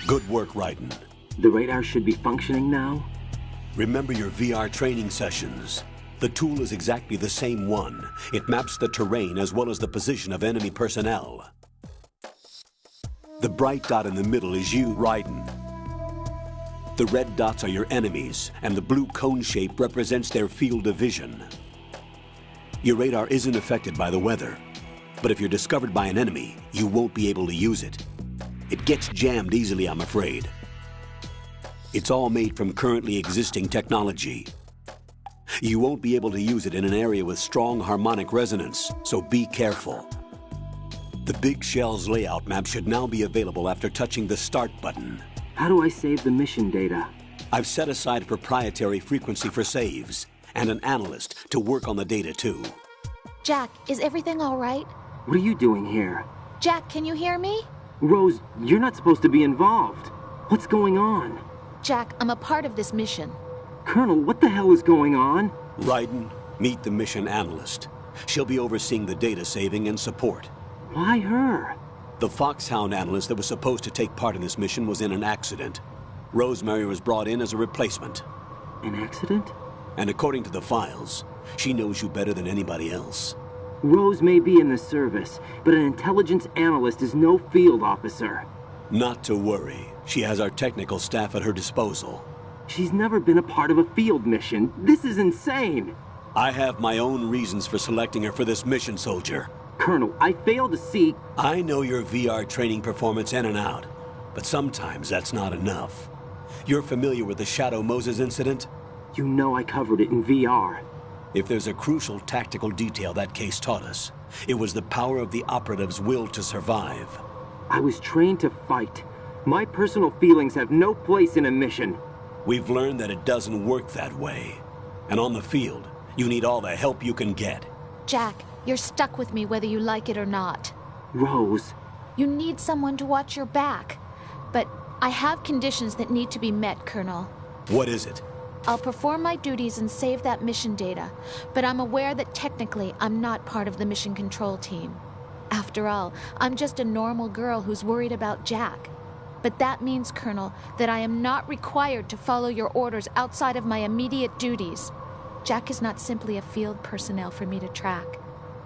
Good work, Raiden. The radar should be functioning now? Remember your VR training sessions. The tool is exactly the same one. It maps the terrain as well as the position of enemy personnel. The bright dot in the middle is you, Raiden. The red dots are your enemies, and the blue cone shape represents their field of vision. Your radar isn't affected by the weather, but if you're discovered by an enemy, you won't be able to use it. It gets jammed easily, I'm afraid. It's all made from currently existing technology. You won't be able to use it in an area with strong harmonic resonance, so be careful. The Big Shell's layout map should now be available after touching the Start button. How do I save the mission data? I've set aside a proprietary frequency for saves, and an analyst to work on the data too. Jack, is everything all right? What are you doing here? Jack, can you hear me? Rose, you're not supposed to be involved. What's going on? Jack, I'm a part of this mission. Colonel, what the hell is going on? Raiden, meet the mission analyst. She'll be overseeing the data saving and support. Why her? The Foxhound analyst that was supposed to take part in this mission was in an accident. Rosemary was brought in as a replacement. An accident? And according to the files, she knows you better than anybody else. Rose may be in the service, but an intelligence analyst is no field officer. Not to worry. She has our technical staff at her disposal. She's never been a part of a field mission. This is insane. I have my own reasons for selecting her for this mission, soldier. Colonel, I fail to see... I know your VR training performance in and out, but sometimes that's not enough. You're familiar with the Shadow Moses incident? You know I covered it in VR. If there's a crucial tactical detail that case taught us, it was the power of the operative's will to survive. I was trained to fight. My personal feelings have no place in a mission. We've learned that it doesn't work that way. And on the field, you need all the help you can get. Jack, you're stuck with me whether you like it or not. Rose. You need someone to watch your back. But I have conditions that need to be met, Colonel. What is it? I'll perform my duties and save that mission data, but I'm aware that technically I'm not part of the mission control team. After all, I'm just a normal girl who's worried about Jack. But that means, Colonel, that I am not required to follow your orders outside of my immediate duties. Jack is not simply a field personnel for me to track.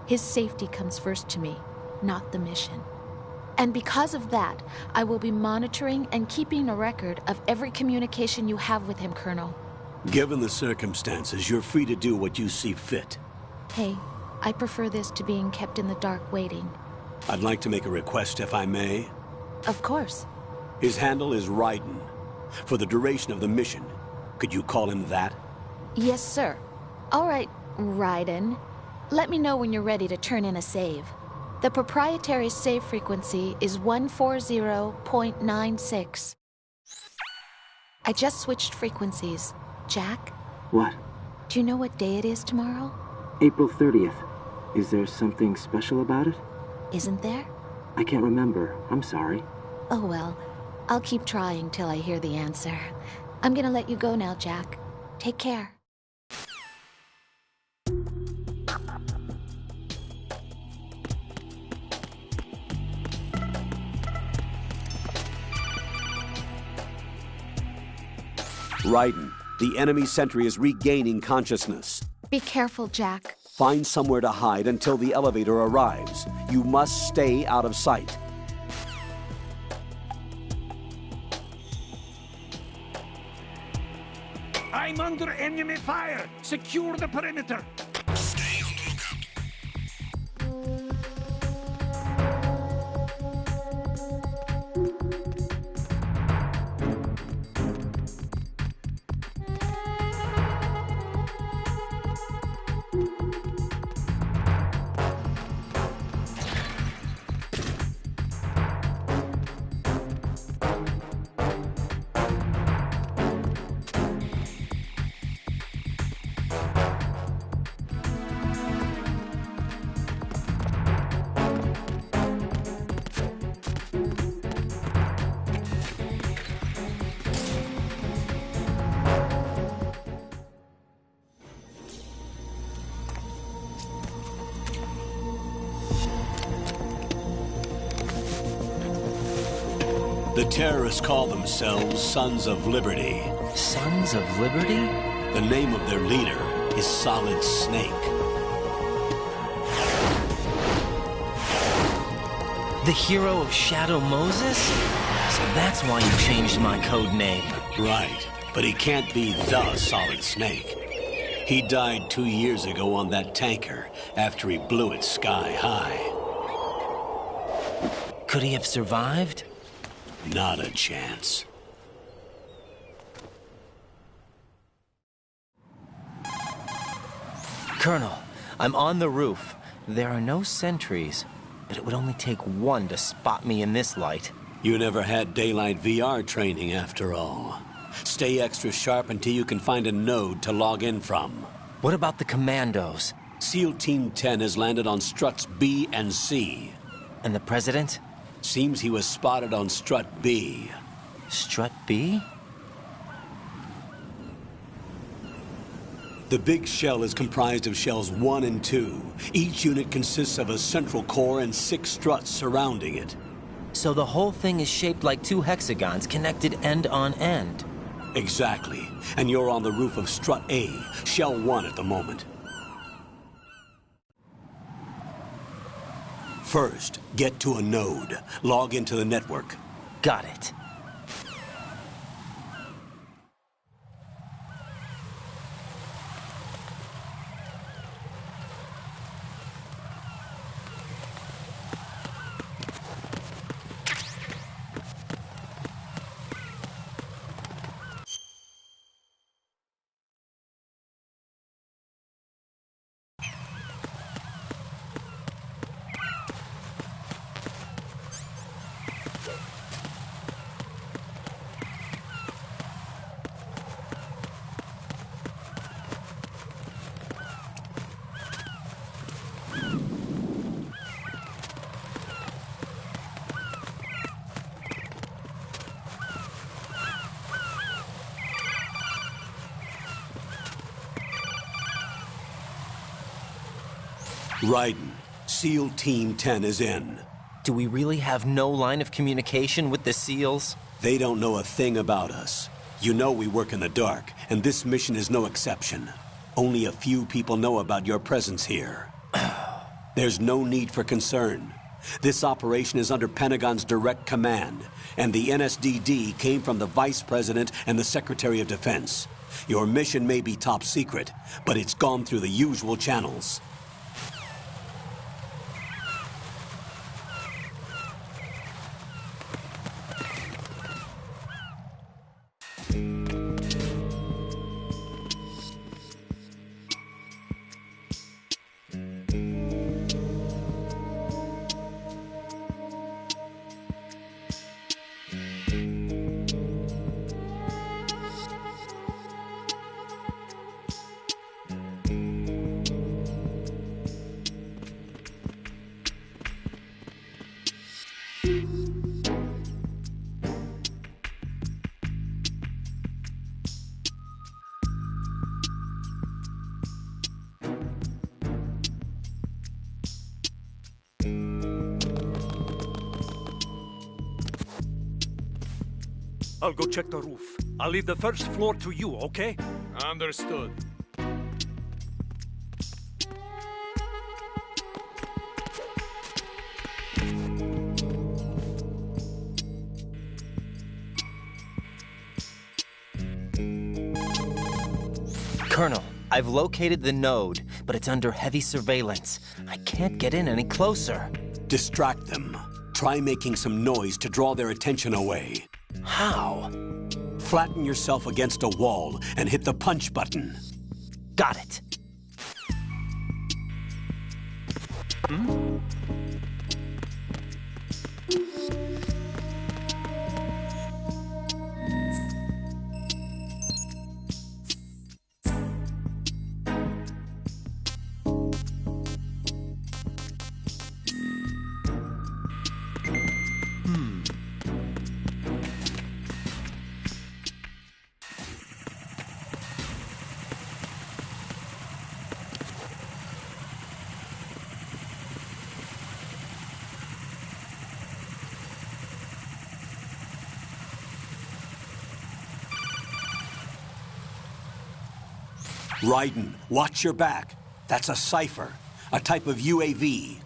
His safety comes first to me, not the mission. And because of that, I will be monitoring and keeping a record of every communication you have with him, Colonel. Given the circumstances, you're free to do what you see fit. Hey, I prefer this to being kept in the dark waiting. I'd like to make a request, if I may. Of course. His handle is Raiden. For the duration of the mission, could you call him that? Yes, sir. All right, Raiden. Let me know when you're ready to turn in a save. The proprietary save frequency is 140.96. I just switched frequencies. Jack? What? Do you know what day it is tomorrow? April 30th. Is there something special about it? Isn't there? I can't remember. I'm sorry. Oh well. I'll keep trying till I hear the answer. I'm gonna let you go now, Jack. Take care. Raiden, the enemy sentry is regaining consciousness. Be careful, Jack. Find somewhere to hide until the elevator arrives. You must stay out of sight. I'm under enemy fire! Secure the perimeter! Stay on the lookout. The terrorists call themselves Sons of Liberty. Sons of Liberty? The name of their leader is Solid Snake. The hero of Shadow Moses? So that's why you changed my code name. Right, but he can't be the Solid Snake. He died 2 years ago on that tanker after he blew it sky high. Could he have survived? Not a chance. Colonel, I'm on the roof. There are no sentries, but it would only take one to spot me in this light. You never had daylight VR training after all. Stay extra sharp until you can find a node to log in from. What about the commandos? SEAL Team 10 has landed on struts B and C. And the President? Seems he was spotted on strut B. Strut B? The big shell is comprised of shells 1 and 2. Each unit consists of a central core and 6 struts surrounding it. So the whole thing is shaped like 2 hexagons connected end on end. Exactly. And you're on the roof of strut A, shell 1 at the moment. First, get to a node. Log into the network. Got it. Raiden, SEAL Team 10 is in. Do we really have no line of communication with the SEALs? They don't know a thing about us. You know we work in the dark, and this mission is no exception. Only a few people know about your presence here. There's no need for concern. This operation is under Pentagon's direct command, and the NSDD came from the Vice President and the Secretary of Defense. Your mission may be top secret, but it's gone through the usual channels. I'll go check the roof. I'll leave the first floor to you, okay? Understood. Colonel, I've located the node, but it's under heavy surveillance. I can't get in any closer. Distract them. Try making some noise to draw their attention away. How? Flatten yourself against a wall and hit the punch button. Got it. Raiden, watch your back. That's a cipher, a type of UAV.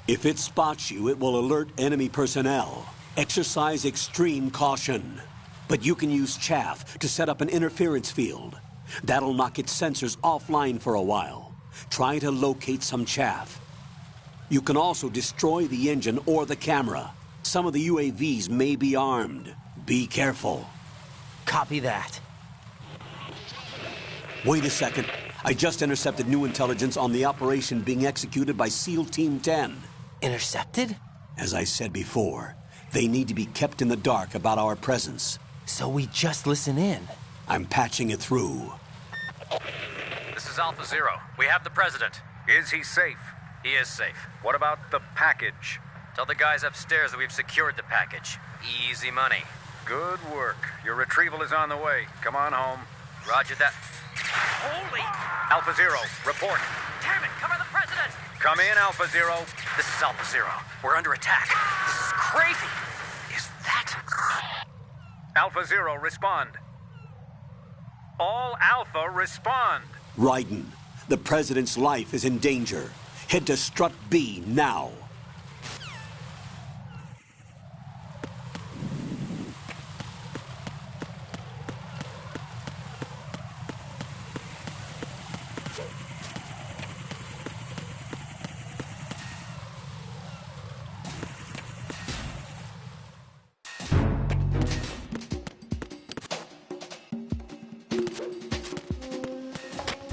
If it spots you, it will alert enemy personnel. Exercise extreme caution. But you can use chaff to set up an interference field. That'll knock its sensors offline for a while. Try to locate some chaff. You can also destroy the engine or the camera. Some of the UAVs may be armed. Be careful. Copy that. Wait a second. I just intercepted new intelligence on the operation being executed by SEAL Team 10. Intercepted? As I said before, they need to be kept in the dark about our presence. So we just listen in. I'm patching it through. This is Alpha Zero. We have the president. Is he safe? He is safe. What about the package? Tell the guys upstairs that we've secured the package. Easy money. Good work. Your retrieval is on the way. Come on home. Roger that. Holy! Alpha Zero, report. Damn it, cover the president! Come in, Alpha Zero. This is Alpha Zero. We're under attack. This is crazy. Is that... Alpha Zero, respond. All Alpha, respond. Raiden, the president's life is in danger. Head to Strut B now.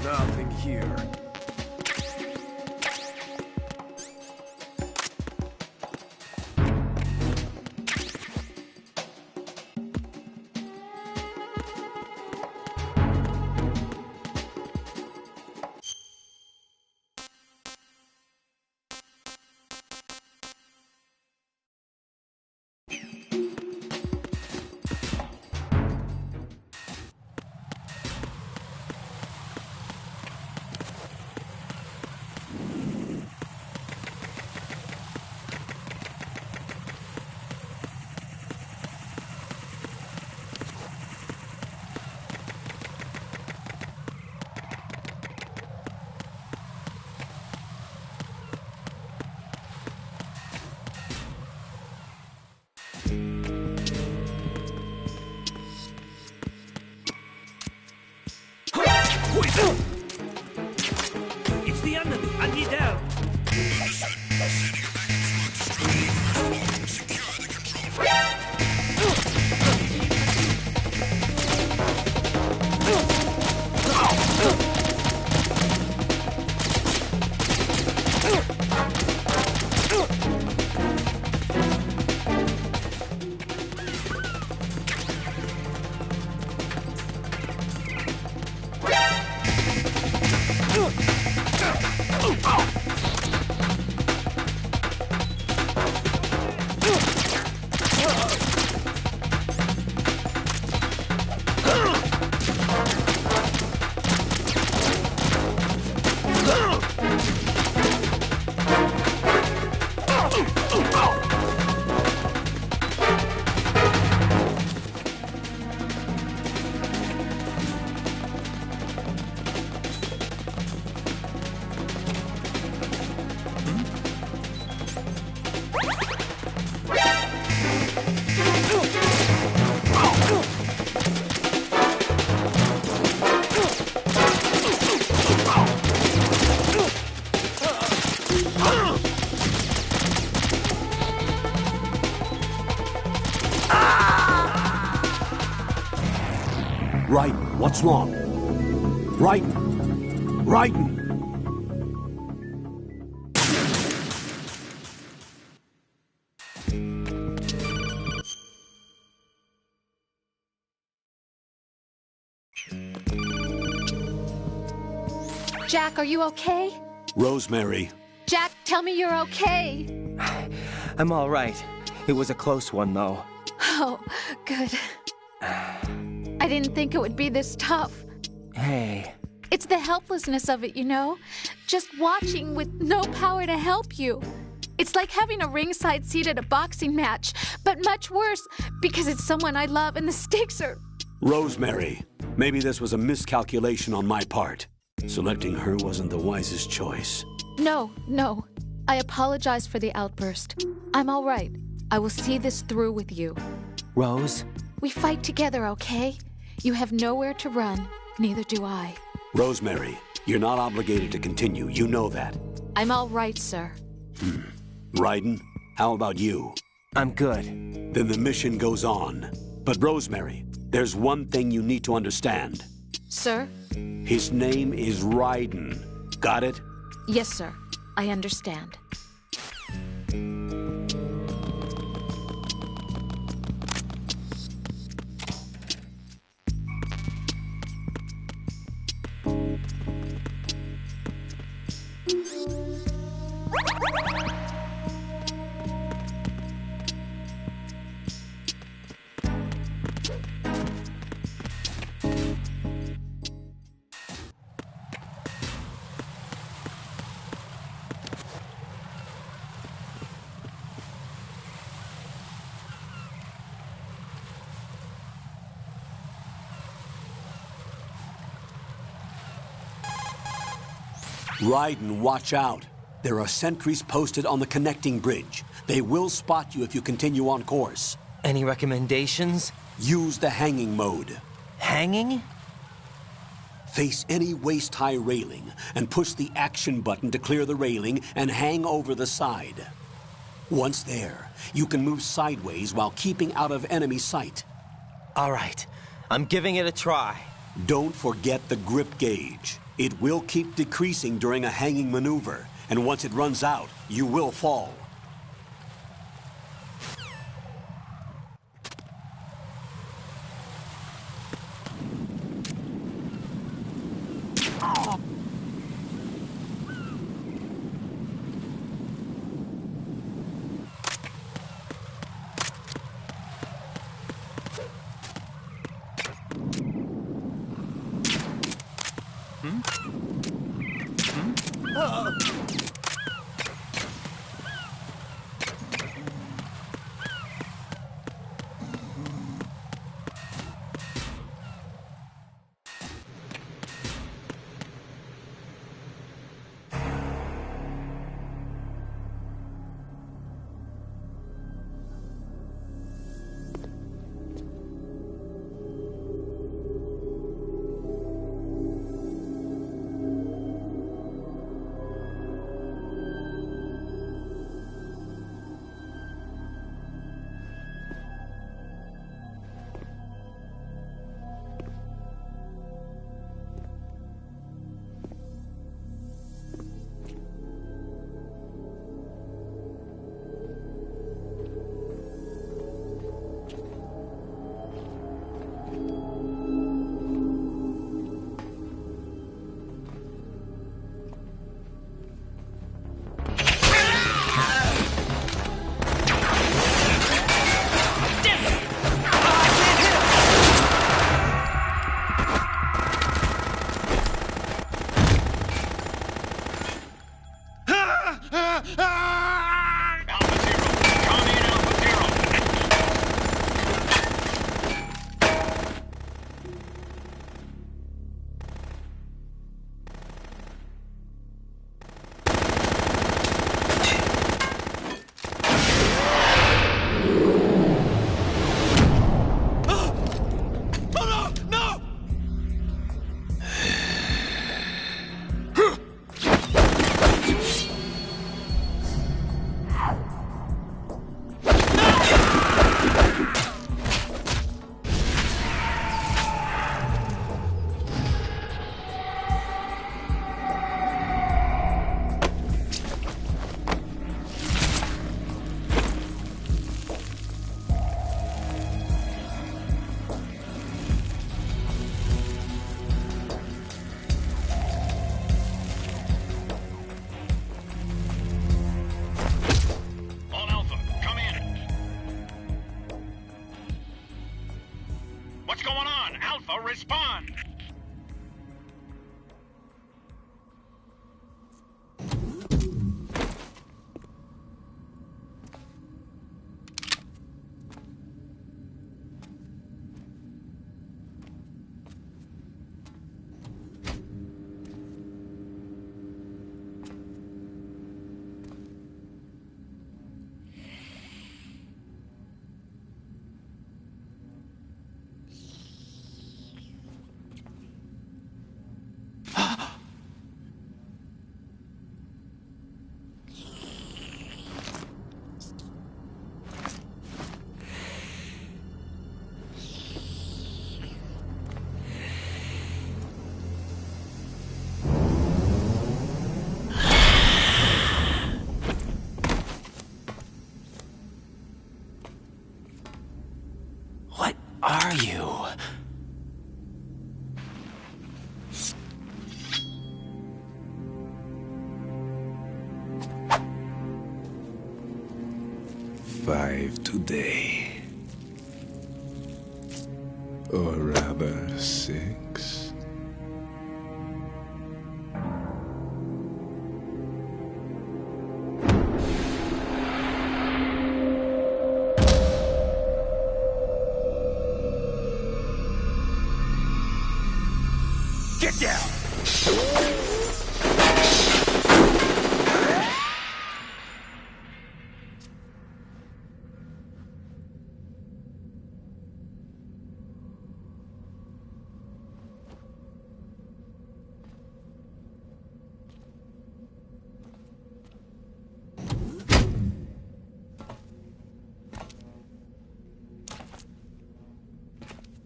Nothing here. It's the enemy. I need help. Raiden, what's wrong? Raiden! Raiden! Jack, are you okay? Rosemary. Jack, tell me you're okay. I'm all right. It was a close one, though. Oh, good. I didn't think it would be this tough. Hey. It's the helplessness of it, you know? Just watching with no power to help you. It's like having a ringside seat at a boxing match, but much worse because it's someone I love and the stakes are Rosemary. Maybe this was a miscalculation on my part. Selecting her wasn't the wisest choice. No. I apologize for the outburst. I'm all right. I will see this through with you. Rose? We fight together, okay? You have nowhere to run. Neither do I. Rosemary, you're not obligated to continue. You know that. I'm all right, sir. Raiden, how about you? I'm good. Then the mission goes on. But Rosemary, there's one thing you need to understand. Sir? His name is Raiden. Got it? Yes, sir. I understand. Raiden, watch out. There are sentries posted on the connecting bridge. They will spot you if you continue on course. Any recommendations? Use the hanging mode. Hanging? Face any waist-high railing and push the action button to clear the railing and hang over the side. Once there, you can move sideways while keeping out of enemy sight. All right. I'm giving it a try. Don't forget the grip gauge. It will keep decreasing during a hanging maneuver, and once it runs out, you will fall. 5 today. Or rather, 6. Get down!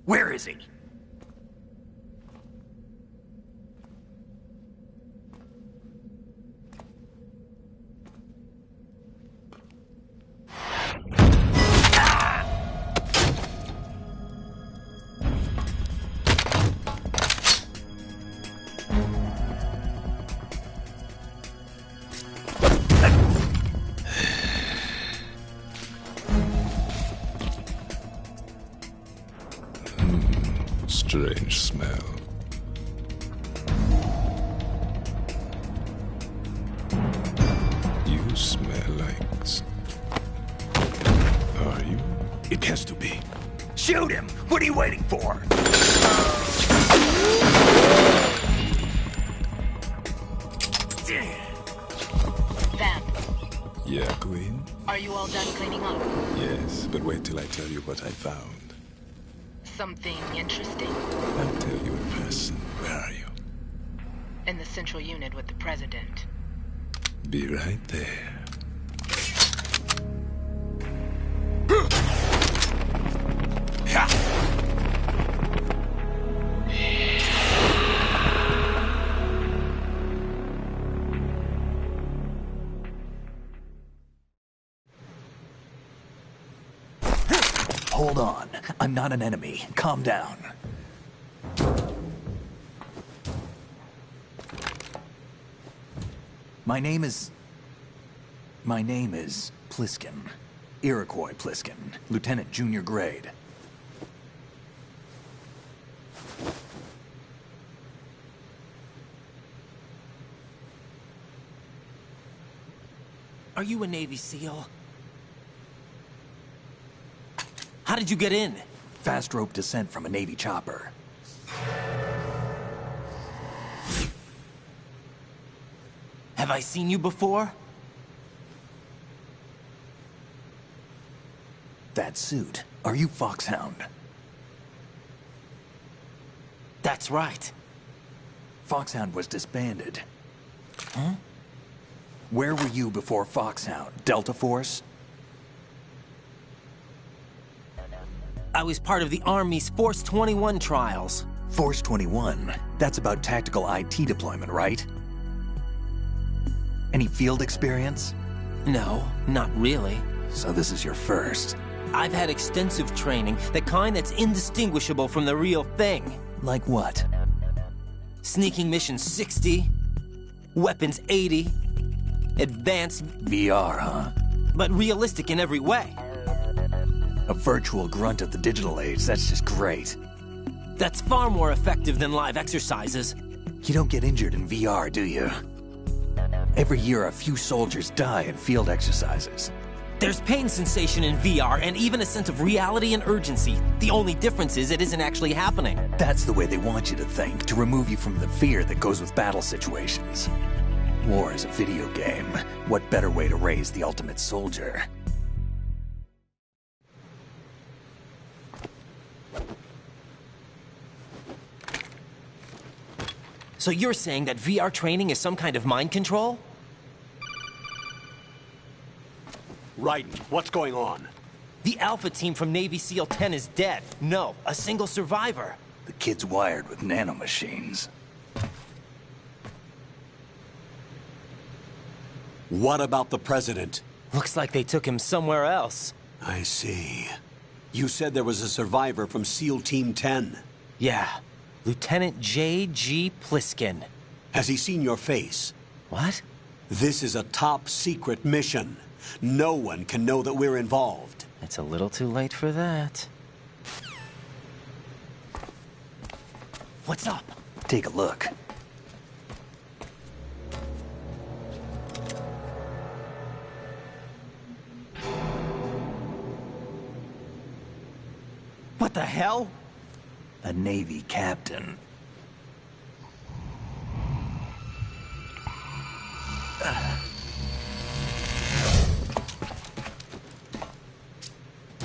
Where is he? Strange smell. You smell like... Are you? It has to be. Shoot him! What are you waiting for? Vamp, Yeah, Queen? are you all done cleaning up? Yes, but wait till I tell you what I found. Something interesting? I'll tell you in person. Where are you? In the central unit with the president. Be right there. Hold on. I'm not an enemy. Calm down. My name is Pliskin. Iroquois Pliskin. Lieutenant Junior Grade. Are you a Navy SEAL? How did you get in? Fast rope descent from a Navy chopper. Have I seen you before? That suit. Are you Foxhound? That's right. Foxhound was disbanded. Huh? Where were you before Foxhound? Delta Force? I was part of the Army's Force 21 trials. Force 21? That's about tactical IT deployment, right? Any field experience? No, not really. So this is your first? I've had extensive training, the kind that's indistinguishable from the real thing. Like what? Sneaking mission 60, weapons 80, advanced... VR, huh? But realistic in every way. A virtual grunt of the digital age, that's just great. That's far more effective than live exercises. You don't get injured in VR, do you? Every year a few soldiers die in field exercises. There's pain sensation in VR and even a sense of reality and urgency. The only difference is it isn't actually happening. That's the way they want you to think, to remove you from the fear that goes with battle situations. War is a video game. What better way to raise the ultimate soldier? So you're saying that VR training is some kind of mind control? Raiden, what's going on? The Alpha team from Navy SEAL 10 is dead. No, a single survivor. The kid's wired with nanomachines. What about the president? Looks like they took him somewhere else. I see. You said there was a survivor from SEAL Team 10. Yeah. Lieutenant J.G. Pliskin. Has he seen your face? What? This is a top secret mission. No one can know that we're involved. It's a little too late for that. What's up? Take a look. What the hell? A Navy captain.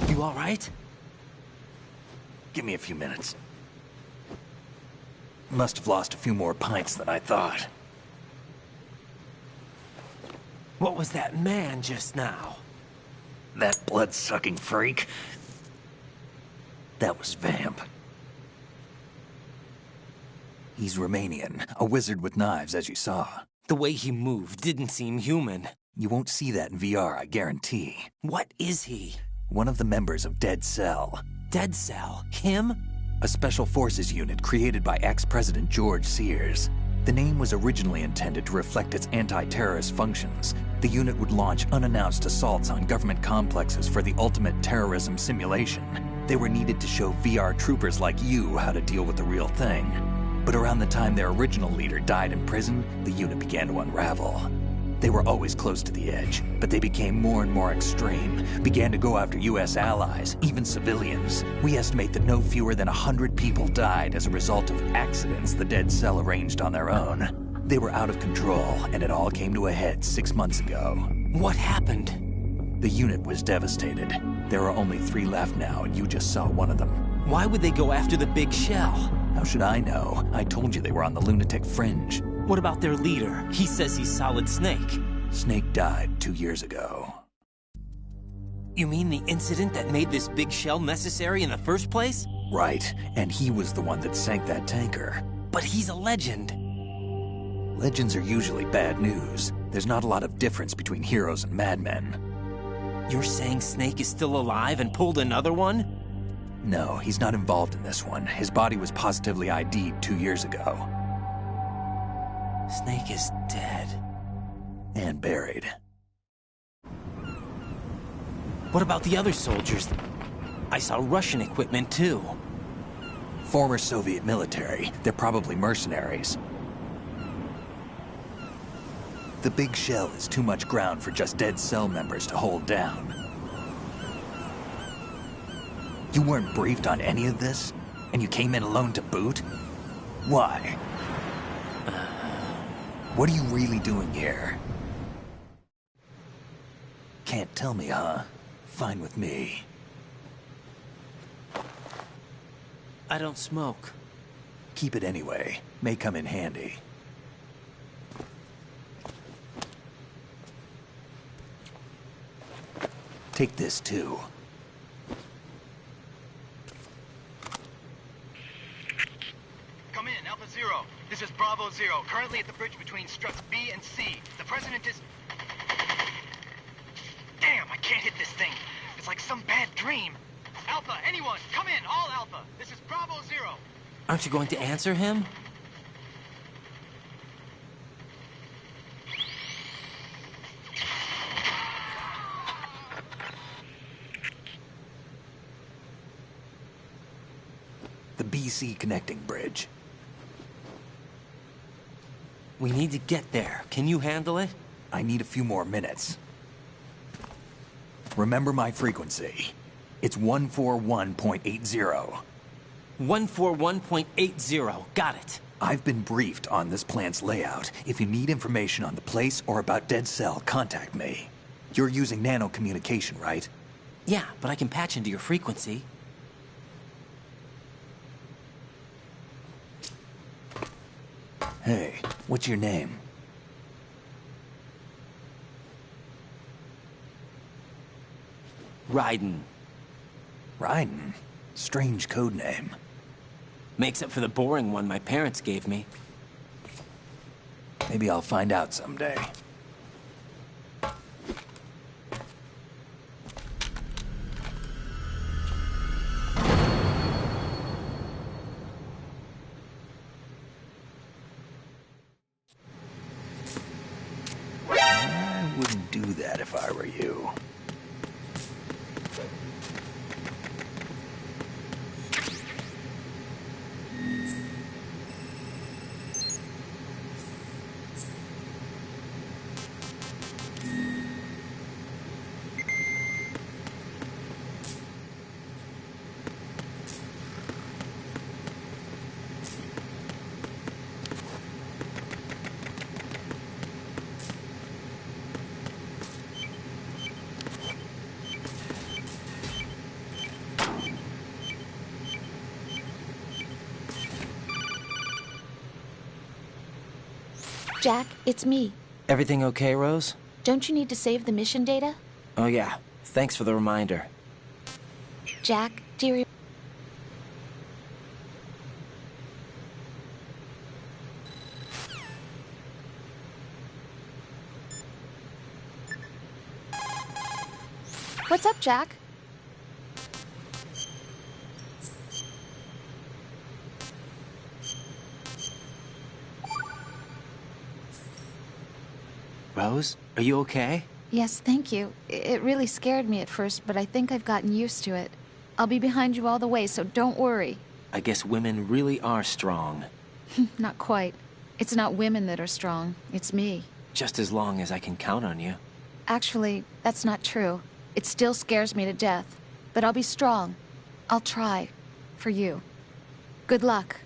You all right? Give me a few minutes. Must have lost a few more pints than I thought. What was that man just now? That blood-sucking freak? That was Vamp. He's Romanian, a wizard with knives, as you saw. The way he moved didn't seem human. You won't see that in VR, I guarantee. What is he? One of the members of Dead Cell. Dead Cell? Him? A special forces unit created by ex-President George Sears. The name was originally intended to reflect its anti-terrorist functions. The unit would launch unannounced assaults on government complexes for the ultimate terrorism simulation. They were needed to show VR troopers like you how to deal with the real thing. But around the time their original leader died in prison, the unit began to unravel. They were always close to the edge, but they became more and more extreme, began to go after US allies, even civilians. We estimate that no fewer than 100 people died as a result of accidents the Dead Cell arranged on their own. They were out of control, and it all came to a head 6 months ago. What happened? The unit was devastated. There are only 3 left now, and you just saw one of them. Why would they go after the big shell? How should I know? I told you they were on the lunatic fringe. What about their leader? He says he's Solid Snake. Snake died 2 years ago. You mean the incident that made this big shell necessary in the first place? Right, and he was the one that sank that tanker. But he's a legend. Legends are usually bad news. There's not a lot of difference between heroes and madmen. You're saying Snake is still alive and pulled another one? No, he's not involved in this one. His body was positively ID'd 2 years ago. Snake is dead. And buried. What about the other soldiers? I saw Russian equipment too. Former Soviet military. They're probably mercenaries. The big shell is too much ground for just Dead Cell members to hold down. You weren't briefed on any of this? And you came in alone to boot? Why? What are you really doing here? Can't tell me, huh? Fine with me. I don't smoke. Keep it anyway. May come in handy. Take this too. Come in, Alpha Zero. This is Bravo Zero, currently at the bridge between struts B and C. The President is... Damn, I can't hit this thing. It's like some bad dream. Alpha, anyone, come in, all Alpha. This is Bravo Zero. Aren't you going to answer him? The BC connecting bridge. We need to get there. Can you handle it? I need a few more minutes. Remember my frequency. It's 141.80. 141.80. Got it. I've been briefed on this plant's layout. If you need information on the place or about Dead Cell, contact me. You're using nano-communication, right? Yeah, but I can patch into your frequency. Hey, what's your name? Raiden. Raiden? Strange code name. Makes up for the boring one my parents gave me. Maybe I'll find out someday. I wouldn't do that if if I were you. Jack, it's me. Everything okay, Rose? Don't you need to save the mission data? Oh yeah, thanks for the reminder. Jack, do you... What's up, Jack? Rose, are you okay? Yes, thank you. It really scared me at first, but I think I've gotten used to it. I'll be behind you all the way, so don't worry. I guess women really are strong. Not quite. It's not women that are strong, it's me. Just as long as I can count on you. Actually, that's not true. It still scares me to death. But I'll be strong. I'll try. For you. Good luck.